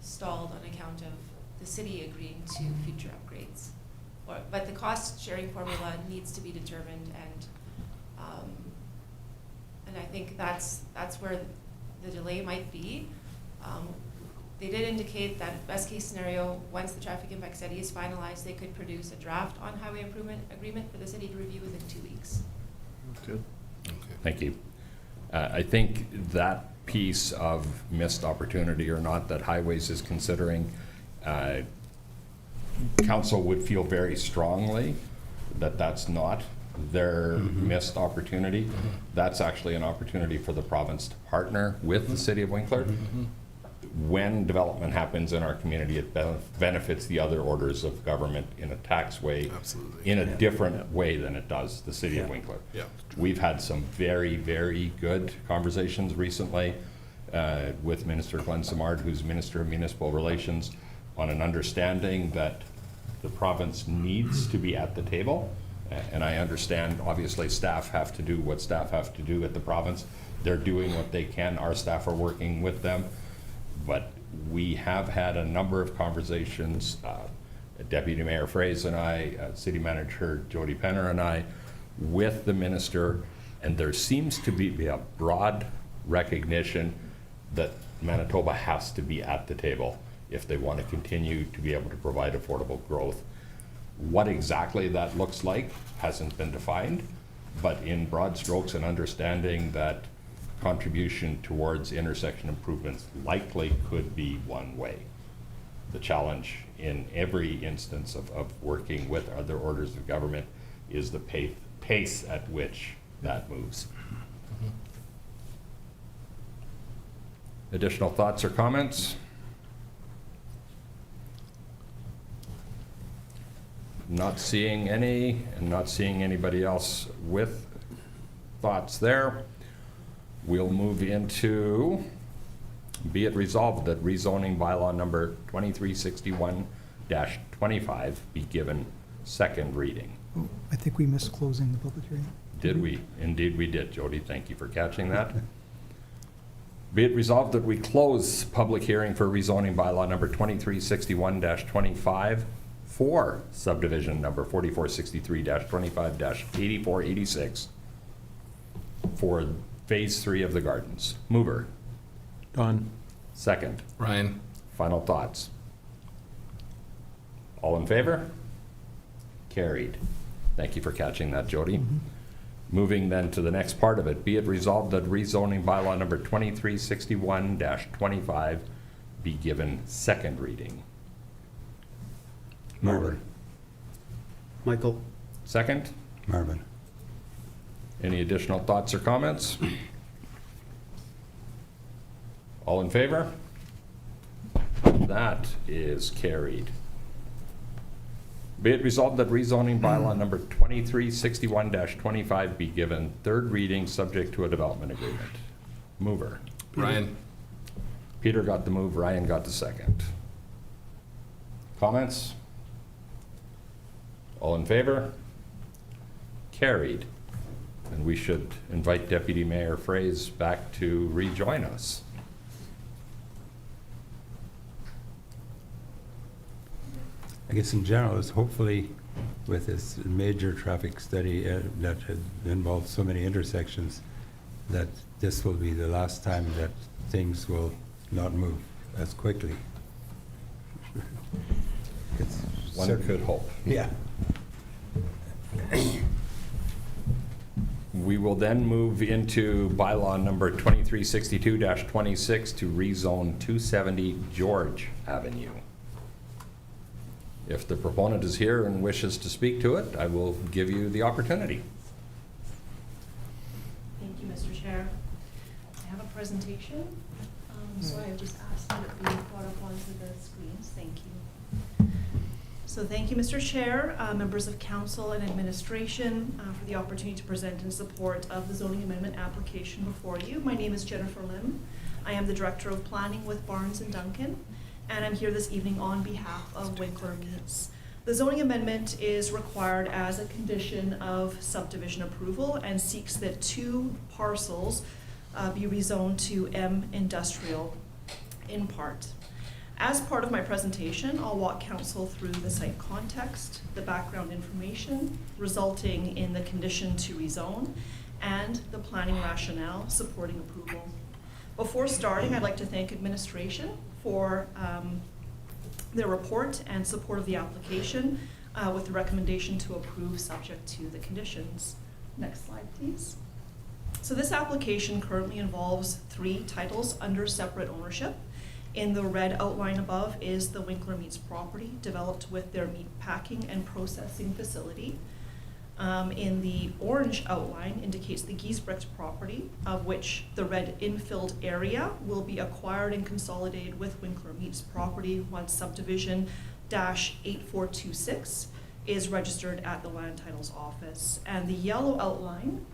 stalled on account of the city agreeing to future upgrades. But the cost sharing formula needs to be determined, and I think that's where the delay might be. They did indicate that best case scenario, once the traffic impact study is finalized, they could produce a draft on highway improvement agreement for the city to review within 2 weeks. Good. Okay. Thank you. I think that piece of missed opportunity or not that Highways is considering, council would feel very strongly that that's not their missed opportunity. That's actually an opportunity for the province to partner with the city of Winkler. When development happens in our community, it benefits the other orders of government in a tax way, Absolutely. in a different way than it does the city of Winkler. Yeah. We've had some very, very good conversations recently with Minister Glenn Simard, who's Minister of Municipal Relations, on an understanding that the province needs to be at the table. And I understand, obviously, staff have to do what staff have to do at the province. They're doing what they can. Our staff are working with them. But we have had a number of conversations, Deputy Mayor Fraze and I, City Manager Jody Penner and I, with the minister, and there seems to be a broad recognition that Manitoba has to be at the table if they want to continue to be able to provide affordable growth. What exactly that looks like hasn't been defined, but in broad strokes, and understanding that contribution towards intersection improvements likely could be one way. The challenge in every instance of working with other orders of government is the pace at which that moves. Additional thoughts or comments? Not seeing any, and not seeing anybody else with thoughts there. We'll move into, be it resolved that rezoning bylaw number 2361-25 be given second reading. Oh, I think we missed closing the public hearing. Did we? Indeed we did, Jody. Thank you for catching that. Be it resolved that we close public hearing for rezoning bylaw number 2361-25 for subdivision number 4463-25-8486 for Phase 3 of the Gardens. Mover. Don. Second. Ryan. Final thoughts. All in favor? Carried. Thank you for catching that, Jody. Moving then to the next part of it. Be it resolved that rezoning bylaw number 2361-25 be given second reading. Marvin. Michael? Second. Marvin. Any additional thoughts or comments? All in favor? That is carried. Be it resolved that rezoning bylaw number 2361-25 be given third reading, subject to a development agreement. Mover. Ryan. Peter got the move, Ryan got the second. Comments? All in favor? Carried. And we should invite Deputy Mayor Fraze back to rejoin us. I guess in general, is hopefully with this major traffic study that involves so many intersections, that this will be the last time that things will not move as quickly. One could hope. Yeah. We will then move into bylaw number 2362-26 to rezone 270 George Avenue. If the proponent is here and wishes to speak to it, I will give you the opportunity. Thank you, Mr. Chair. I have a presentation, so I just asked that it be brought up onto the screens. Thank you. So thank you, Mr. Chair, members of council and administration, for the opportunity to present in support of the zoning amendment application before you. My name is Jennifer Lim. I am the Director of Planning with Barnes & Duncan, and I'm here this evening on behalf of Winkler Meats. The zoning amendment is required as a condition of subdivision approval and seeks that 2 parcels be rezoned to M Industrial in part. As part of my presentation, I'll walk council through the site context, the background information resulting in the condition to rezone, and the planning rationale supporting approval. Before starting, I'd like to thank administration for their report and support of the application with the recommendation to approve subject to the conditions. Next slide, please. So this application currently involves 3 titles under separate ownership. In the red outline above is the Winkler Meats property developed with their meat packing and processing facility. In the orange outline indicates the Giesbrecht property, of which the red infilled area will be acquired and consolidated with Winkler Meats property once subdivision -8426 is registered at the land titles office. And the yellow outline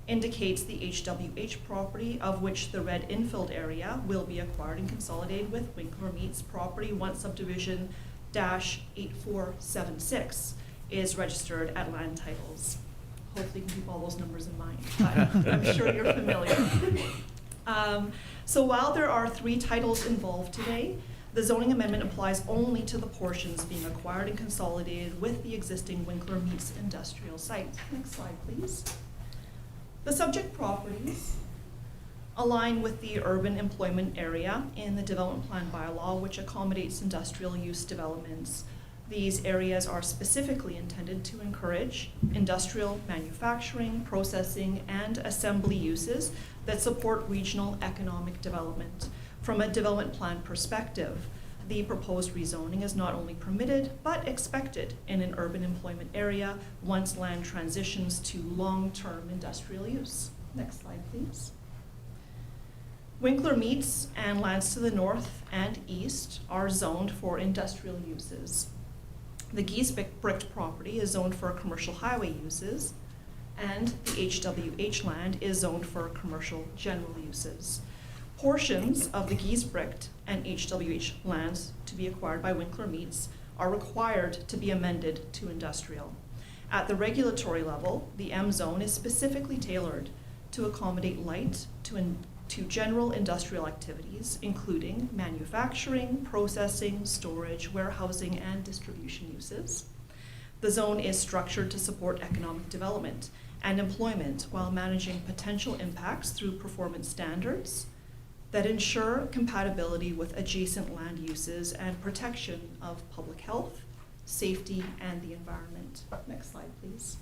indicates the HWH property, of which the red infilled area will be acquired and consolidated with Winkler Meats property once subdivision -8476 is registered at land titles. Hopefully you can keep all those numbers in mind, but I'm sure you're familiar. So while there are 3 titles involved today, the zoning amendment applies only to the portions being acquired and consolidated with the existing Winkler Meats industrial site. Next slide, please. The subject properties align with the urban employment area in the development plan bylaw, which accommodates industrial use developments. These areas are specifically intended to encourage industrial manufacturing, processing, and assembly uses that support regional economic development. From a development plan perspective, the proposed rezoning is not only permitted, but expected in an urban employment area once land transitions to long-term industrial use. Next slide, please. Winkler Meats and lands to the north and east are zoned for industrial uses. The Giesbrecht property is zoned for commercial highway uses, and the HWH land is zoned for commercial general uses. Portions of the Giesbrecht and HWH lands to be acquired by Winkler Meats are required to be amended to industrial. At the regulatory level, the M zone is specifically tailored to accommodate light to general industrial activities, including manufacturing, processing, storage, warehousing, and distribution uses. The zone is structured to support economic development and employment while managing potential impacts through performance standards that ensure compatibility with adjacent land uses and protection of public health, safety, and the environment. Next slide, please.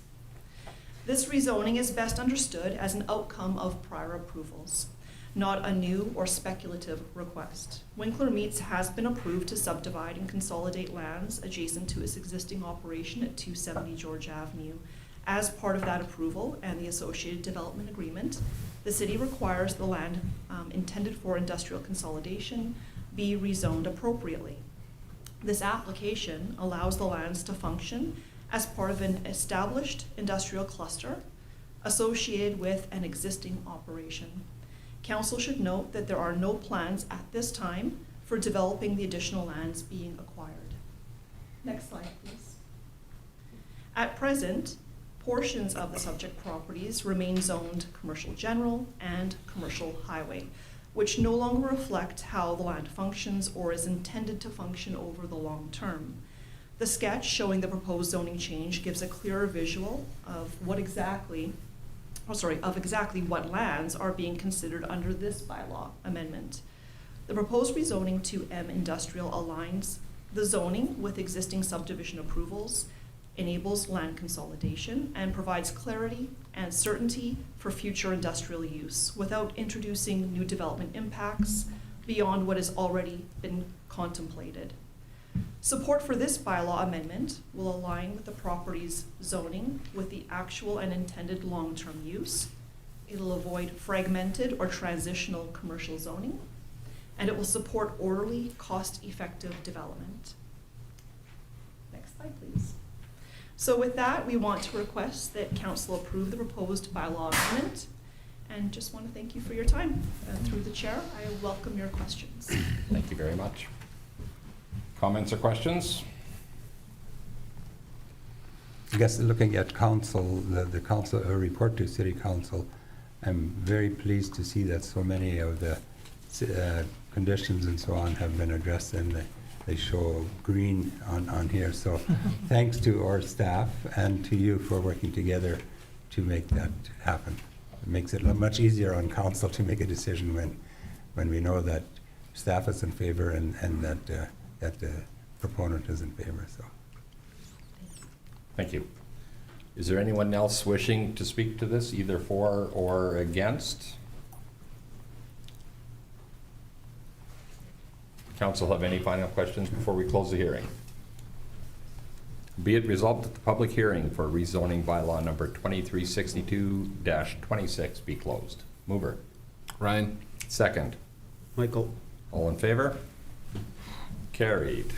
This rezoning is best understood as an outcome of prior approvals, not a new or speculative request. Winkler Meats has been approved to subdivide and consolidate lands adjacent to its existing operation at 270 George Avenue. As part of that approval and the associated development agreement, the city requires the land intended for industrial consolidation be rezoned appropriately. This application allows the lands to function as part of an established industrial cluster associated with an existing operation. Council should note that there are no plans at this time for developing the additional lands being acquired. Next slide, please. At present, portions of the subject properties remain zoned commercial general and commercial highway, which no longer reflect how the land functions or is intended to function over the long term. The sketch showing the proposed zoning change gives a clearer visual of exactly what lands are being considered under this bylaw amendment. The proposed rezoning to M Industrial aligns the zoning with existing subdivision approvals, enables land consolidation, and provides clarity and certainty for future industrial use without introducing new development impacts beyond what has already been contemplated. Support for this bylaw amendment will align with the property's zoning with the actual and intended long-term use. It'll avoid fragmented or transitional commercial zoning, and it will support orderly, cost-effective development. Next slide, please. So with that, we want to request that council approve the proposed bylaw amendment, and just want to thank you for your time. Through the chair, I welcome your questions. Thank you very much. Comments or questions? I guess looking at council, the council report to city council, I'm very pleased to see that so many of the conditions and so on have been addressed, and they show green on here. So thanks to our staff and to you for working together to make that happen. It makes it much easier on council to make a decision when we know that staff is in favor and that the proponent is in favor. So Thank you. Is there anyone else wishing to speak to this, either for or against? Council have any final questions before we close the hearing? Be it resolved that the public hearing for rezoning bylaw number 2362-26 be closed. Mover. Ryan? Second. Michael? All in favor? Carried.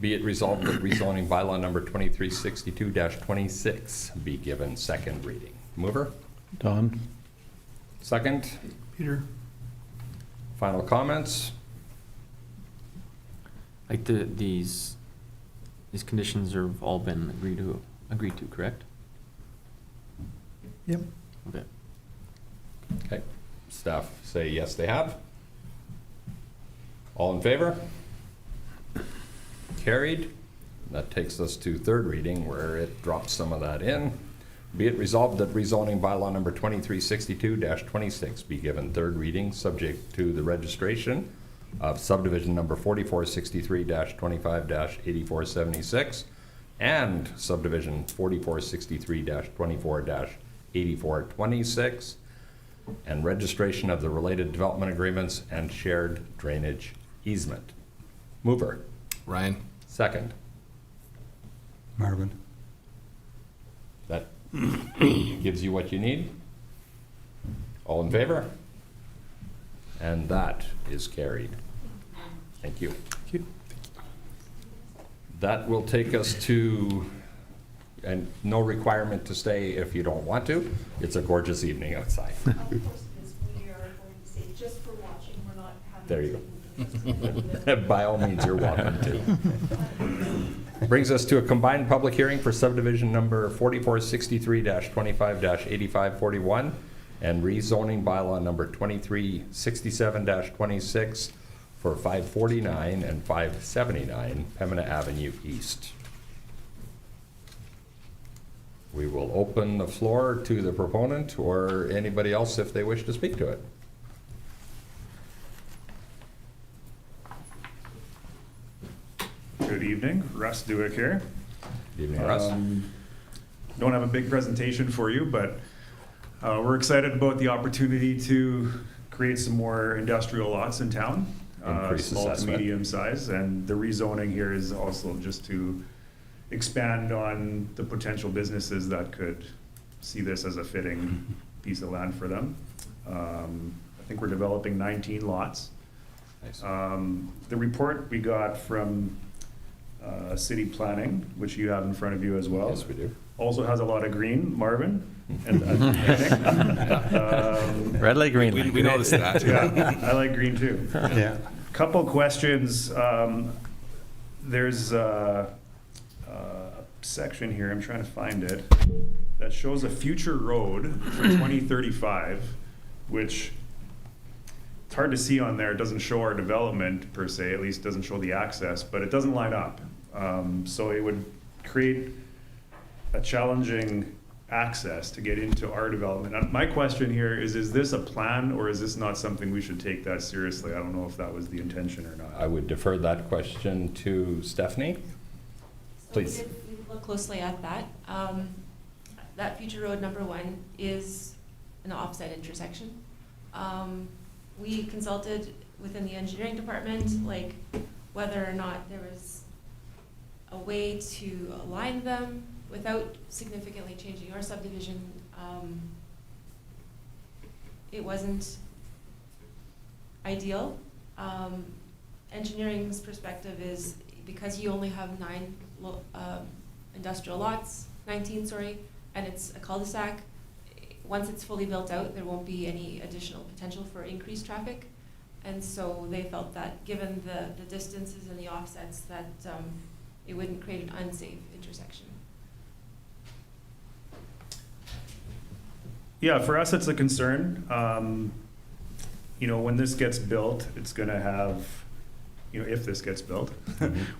Be it resolved that rezoning bylaw number 2362-26 be given second reading. Mover? Don? Second. Peter? Final comments? Like these conditions have all been agreed to, correct? Yep. Okay. Okay. Staff say yes, they have. All in favor? Carried. That takes us to third reading, where it drops some of that in. Be it resolved that rezoning bylaw number 2362-26 be given third reading, subject to the registration of subdivision number 4463-25-8476 and subdivision 4463-24-8426, and registration of the related development agreements and shared drainage easement. Mover. Ryan? Second. Marvin? That gives you what you need. All in favor? And that is carried. Thank you. Thank you. That will take us to, and no requirement to stay if you don't want to. It's a gorgeous evening outside. Of course, because we are going to say, just for watching, we're not having. There you go. By all means, you're welcome to. Brings us to a combined public hearing for subdivision number 4463-25-8541 and rezoning bylaw number 2367-26 for 549 and 579 Pembina Avenue East. We will open the floor to the proponent or anybody else if they wish to speak to it. Good evening, Russ Duick here. Good evening, Russ. Don't have a big presentation for you, but we're excited about the opportunity to create some more industrial lots in town. Increase Small to assessment. medium size, and the rezoning here is also just to expand on the potential businesses that could see this as a fitting piece of land for them. I think we're developing 19 lots. Nice. The report we got from city planning, which you have in front of you as well. Yes, we do. Also has a lot of green, Marvin. And Red light, green We, light. we noticed that. yeah, I like green too. Yeah. Couple questions. There's a section here, I'm trying to find it, that shows a future road for 2035, which it's hard to see on there. It doesn't show our development per se, at least doesn't show the access, but it doesn't line up. So it would create a challenging access to get into our development. My question here is this a plan, or is this not something we should take that seriously? I don't know if that was the intention or not. I would defer that question to Stephanie. Please. So we did look closely at that. That future road number 1 is an offset intersection. We consulted within the engineering department, like whether or not there was a way to align them without significantly changing our subdivision. It wasn't ideal. Engineering's perspective is because you only have 9 industrial lots, 19, sorry, and it's a cul-de-sac, once it's fully built out, there won't be any additional potential for increased traffic. And so they felt that given the distances and the offsets that it wouldn't create an unsafe intersection. Yeah, for us, it's a concern. You know, when this gets built, it's gonna have, you know, if this gets built,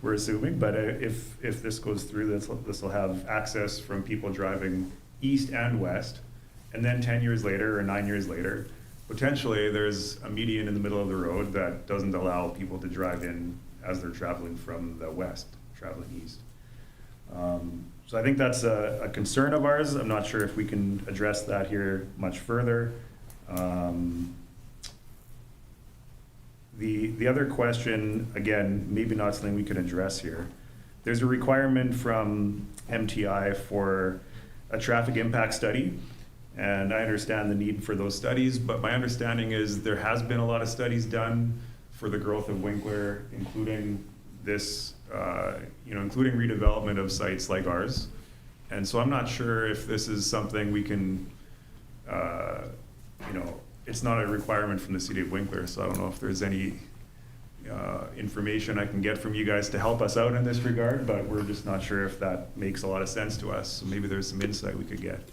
we're assuming, but if this goes through, this will have access from people driving east and west. And then 10 years later or 9 years later, potentially there's a median in the middle of the road that doesn't allow people to drive in as they're traveling from the west, traveling east. So I think that's a concern of ours. I'm not sure if we can address that here much further. The other question, again, maybe not something we can address here. There's a requirement from MTI for a traffic impact study. And I understand the need for those studies, but my understanding is there has been a lot of studies done for the growth of Winkler, including this, including redevelopment of sites like ours. And so I'm not sure if this is something we can, it's not a requirement from the city of Winkler, so I don't know if there's any information I can get from you guys to help us out in this regard, but we're just not sure if that makes a lot of sense to us. So maybe there's some insight we could get.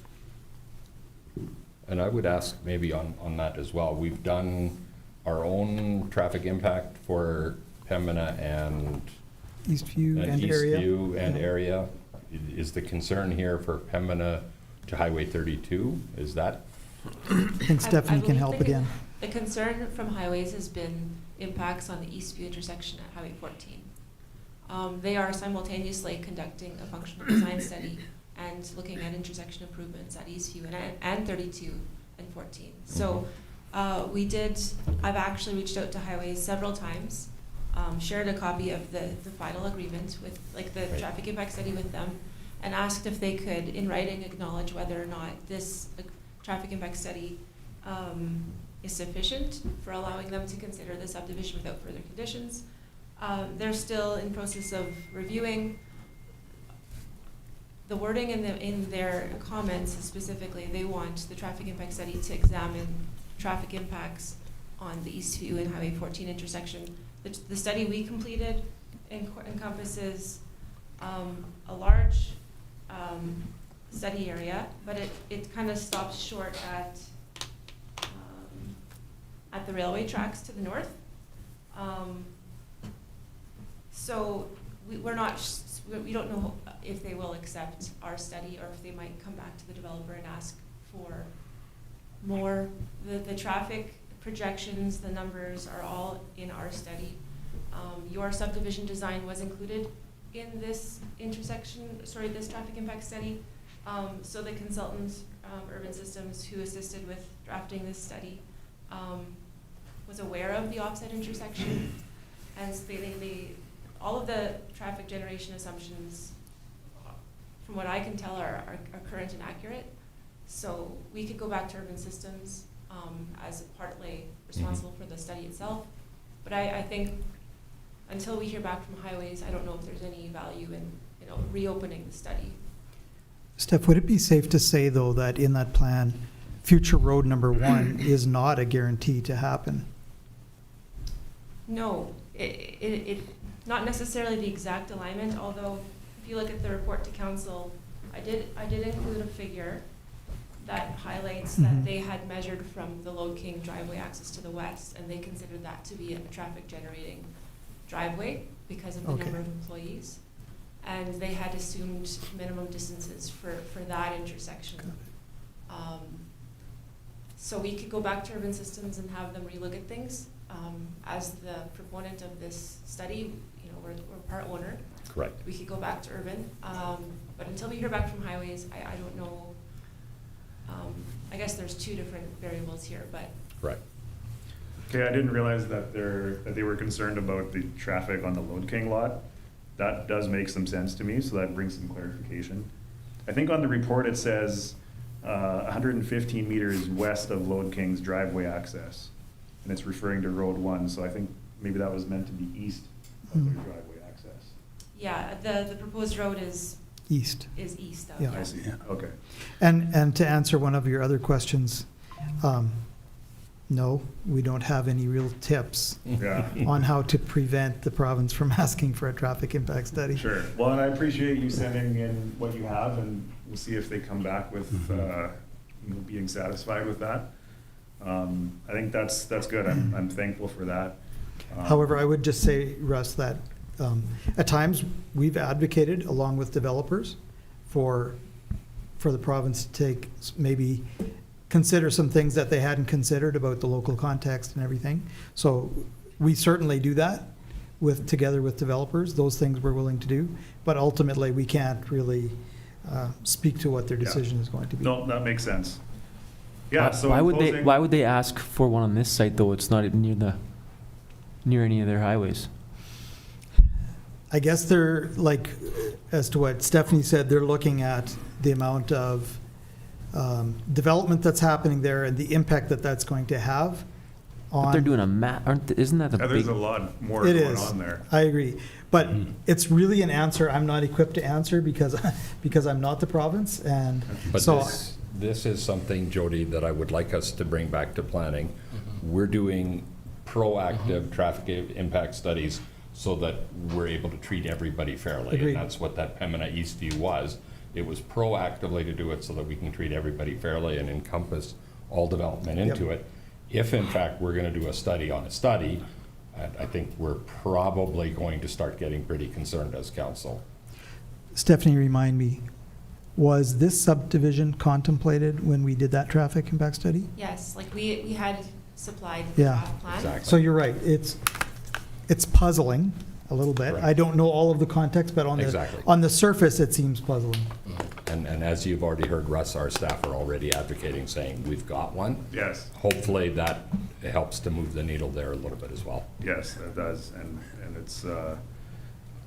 And I would ask maybe on that as well. We've done our own traffic impact for Pembina and Eastview and area. Eastview and Yeah. area. Is the concern here for Pembina to Highway 32? Is that? I think Stephanie can help again. The concern from highways has been impacts on the Eastview intersection at Highway 14. They are simultaneously conducting a functional design study and looking at intersection improvements at Eastview and 32 and 14. So I've actually reached out to highways several times, shared a copy of the final agreement with, like, the traffic impact study with them, and asked if they could, in writing, acknowledge whether or not this traffic impact study is sufficient for allowing them to consider the subdivision without further conditions. They're still in process of reviewing. The wording in their comments specifically, they want the traffic impact study to examine traffic impacts on the Eastview and Highway 14 intersection. The study we completed encompasses a large study area, but it kind of stops short at the railway tracks to the north. So we don't know if they will accept our study or if they might come back to the developer and ask for more. The traffic projections, the numbers are all in our study. Your subdivision design was included in this this traffic impact study. So the consultant, Urban Systems, who assisted with drafting this study, was aware of the offset intersection, and all of the traffic generation assumptions, from what I can tell, are current and accurate. So we could go back to Urban Systems as partly responsible for the study itself, But I think until we hear back from highways, I don't know if there's any value in, reopening the study. Steph, would it be safe to say, though, that in that plan, future road number 1 is not a guarantee to happen? No, it not necessarily the exact alignment, although if you look at the report to council, I did include a figure that highlights that they had measured from the Lode King driveway access to the west, and they considered that to be a traffic generating driveway because of the number of employees. And they had assumed minimum distances for that intersection. So we could go back to urban systems and have them relook at things. As the proponent of this study, we're part owner. Correct. We could go back to urban, but until we hear back from highways, I don't know. I guess there's 2 different variables here, but. Right. Okay, I didn't realize that they were concerned about the traffic on the Lode King lot. That does make some sense to me, so that brings some clarification. I think on the report it says 115 meters west of Lode King's driveway access, and it's referring to Road 1, so I think maybe that was meant to be east of their driveway access. Yeah, the proposed road is East. Is east of. Yeah. I see, okay. And to answer one of your other questions, no, we don't have any real tips on how to prevent the province from asking for a traffic impact study. Sure. Well, and I appreciate you sending in what you have, and we'll see if they come back with being satisfied with that. I think that's good. I'm thankful for that. However, I would just say, Russ, that at times we've advocated, along with developers, for the province to take maybe consider some things that they hadn't considered about the local context and everything. So we certainly do that together with developers. Those things we're willing to do, but ultimately we can't really speak to what their decision is going to be. No, that makes sense. Yeah. So why would they ask for one on this site though? It's not even near any of their highways. I guess they're like, as to what Stephanie said, they're looking at the amount of development that's happening there and the impact that that's going to have on. But they're doing isn't that the big? There's a lot more It going is. on there. I agree. But it's really an answer I'm not equipped to answer because I'm not the province. And But so this is something, Jody, that I would like us to bring back to planning. We're doing proactive traffic impact studies so that we're able to treat everybody fairly. Agreed. And that's what that Pembina Eastview was. It was proactively to do it so that we can treat everybody fairly and encompass all development into it. If in fact we're going to do a study on a study, I think we're probably going to start getting pretty concerned as council. Stephanie, remind me, was this subdivision contemplated when we did that traffic impact study? Yes, like we had supplied the Yeah. draft plan. Exactly. So you're right. It's puzzling a little bit. Right. I don't know all of the context, but Exactly. on the surface, it seems puzzling. And as you've already heard, Russ, our staff are already advocating, saying we've got one. Yes. Hopefully that helps to move the needle there a little bit as well. Yes, it does, and it's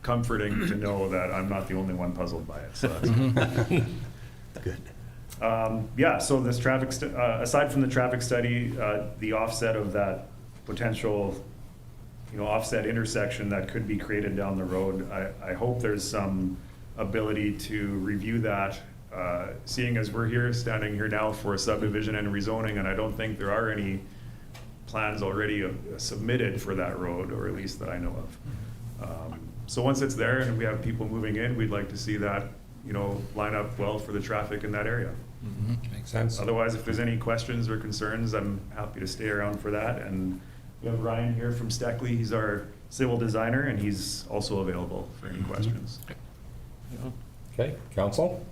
comforting to know that I'm not the only one puzzled by it. So that's Good. Yeah. So this traffic, aside from the traffic study, the offset of that potential, offset intersection that could be created down the road, I hope there's some ability to review that. Seeing as we're standing here now for a subdivision and rezoning, and I don't think there are any plans already submitted for that road, or at least that I know of. So once it's there and we have people moving in, we'd like to see that, line up well for the traffic in that area. Makes sense. Otherwise, if there's any questions or concerns, I'm happy to stay around for that. And we have Ryan here from Steckley. He's our civil designer, and he's also available for any questions. Okay, council?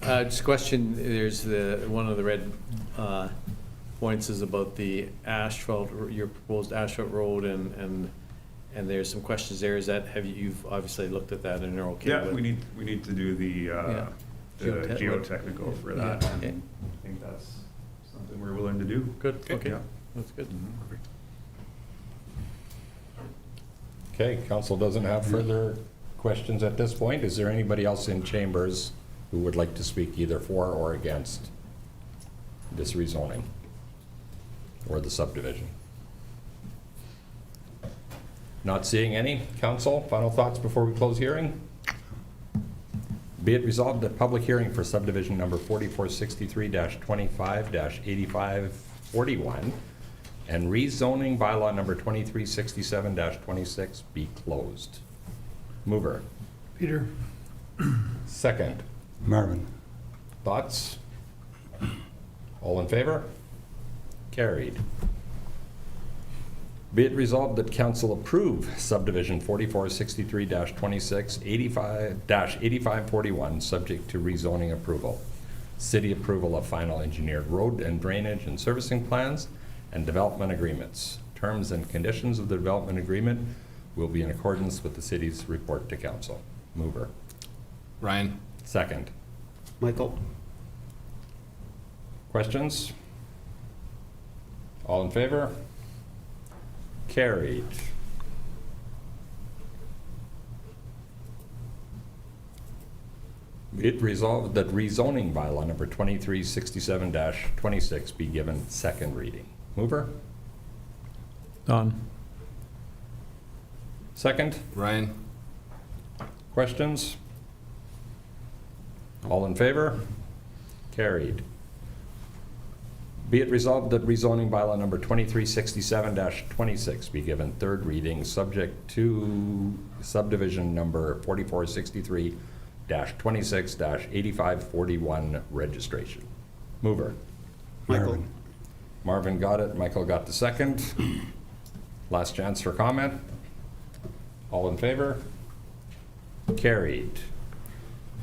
Just a question, there's one of the red points is about the asphalt, your proposed asphalt road, and there's some questions there. Is that, you've obviously looked at that and are okay Yeah, with? we need to do the geotechnical for that. Yeah, okay. And I think that's something we're willing to do. Good, okay, Yeah. that's good. Okay, council doesn't have further questions at this point. Is there anybody else in chambers who would like to speak either for or against this rezoning or the subdivision? Not seeing any. Council, final thoughts before we close hearing? Be it resolved that public hearing for subdivision number 4463-25-8541 and rezoning bylaw number 2367-26 be closed. Mover. Peter? Second. Marvin. Thoughts? All in favor? Carried. Be it resolved that council approve subdivision 4463-26-8541, subject to rezoning approval, city approval of final engineered road and drainage and servicing plans, and development agreements. Terms and conditions of the development agreement will be in accordance with the city's report to council. Mover. Ryan? Second. Michael? Questions? All in favor? Carried. It resolved that rezoning bylaw number 2367-26 be given second reading. Mover? Don. Second. Ryan? Questions? All in favor? Carried. Be it resolved that rezoning bylaw number 2367-26 be given third reading, subject to subdivision number 4463-26-8541 registration. Mover. Michael? Marvin got it. Michael got the second. Last chance for comment. All in favor? Carried.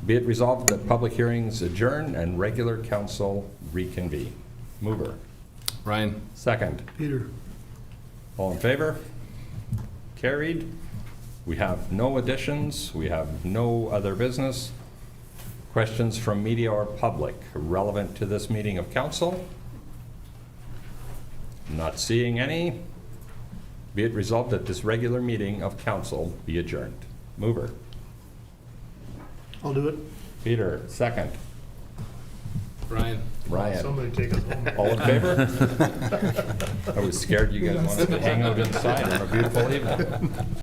Be it resolved that public hearings adjourn and regular council reconvene. Mover. Ryan? Second. Peter? All in favor? Carried. We have no additions. We have no other business. Questions from media or public relevant to this meeting of council? Not seeing any. Be it resolved that this regular meeting of council be adjourned. Mover. I'll do it. Peter, second. Ryan? Ryan. Somebody take us home. All in favor? I was scared you guys wanted to hang out inside on a beautiful evening.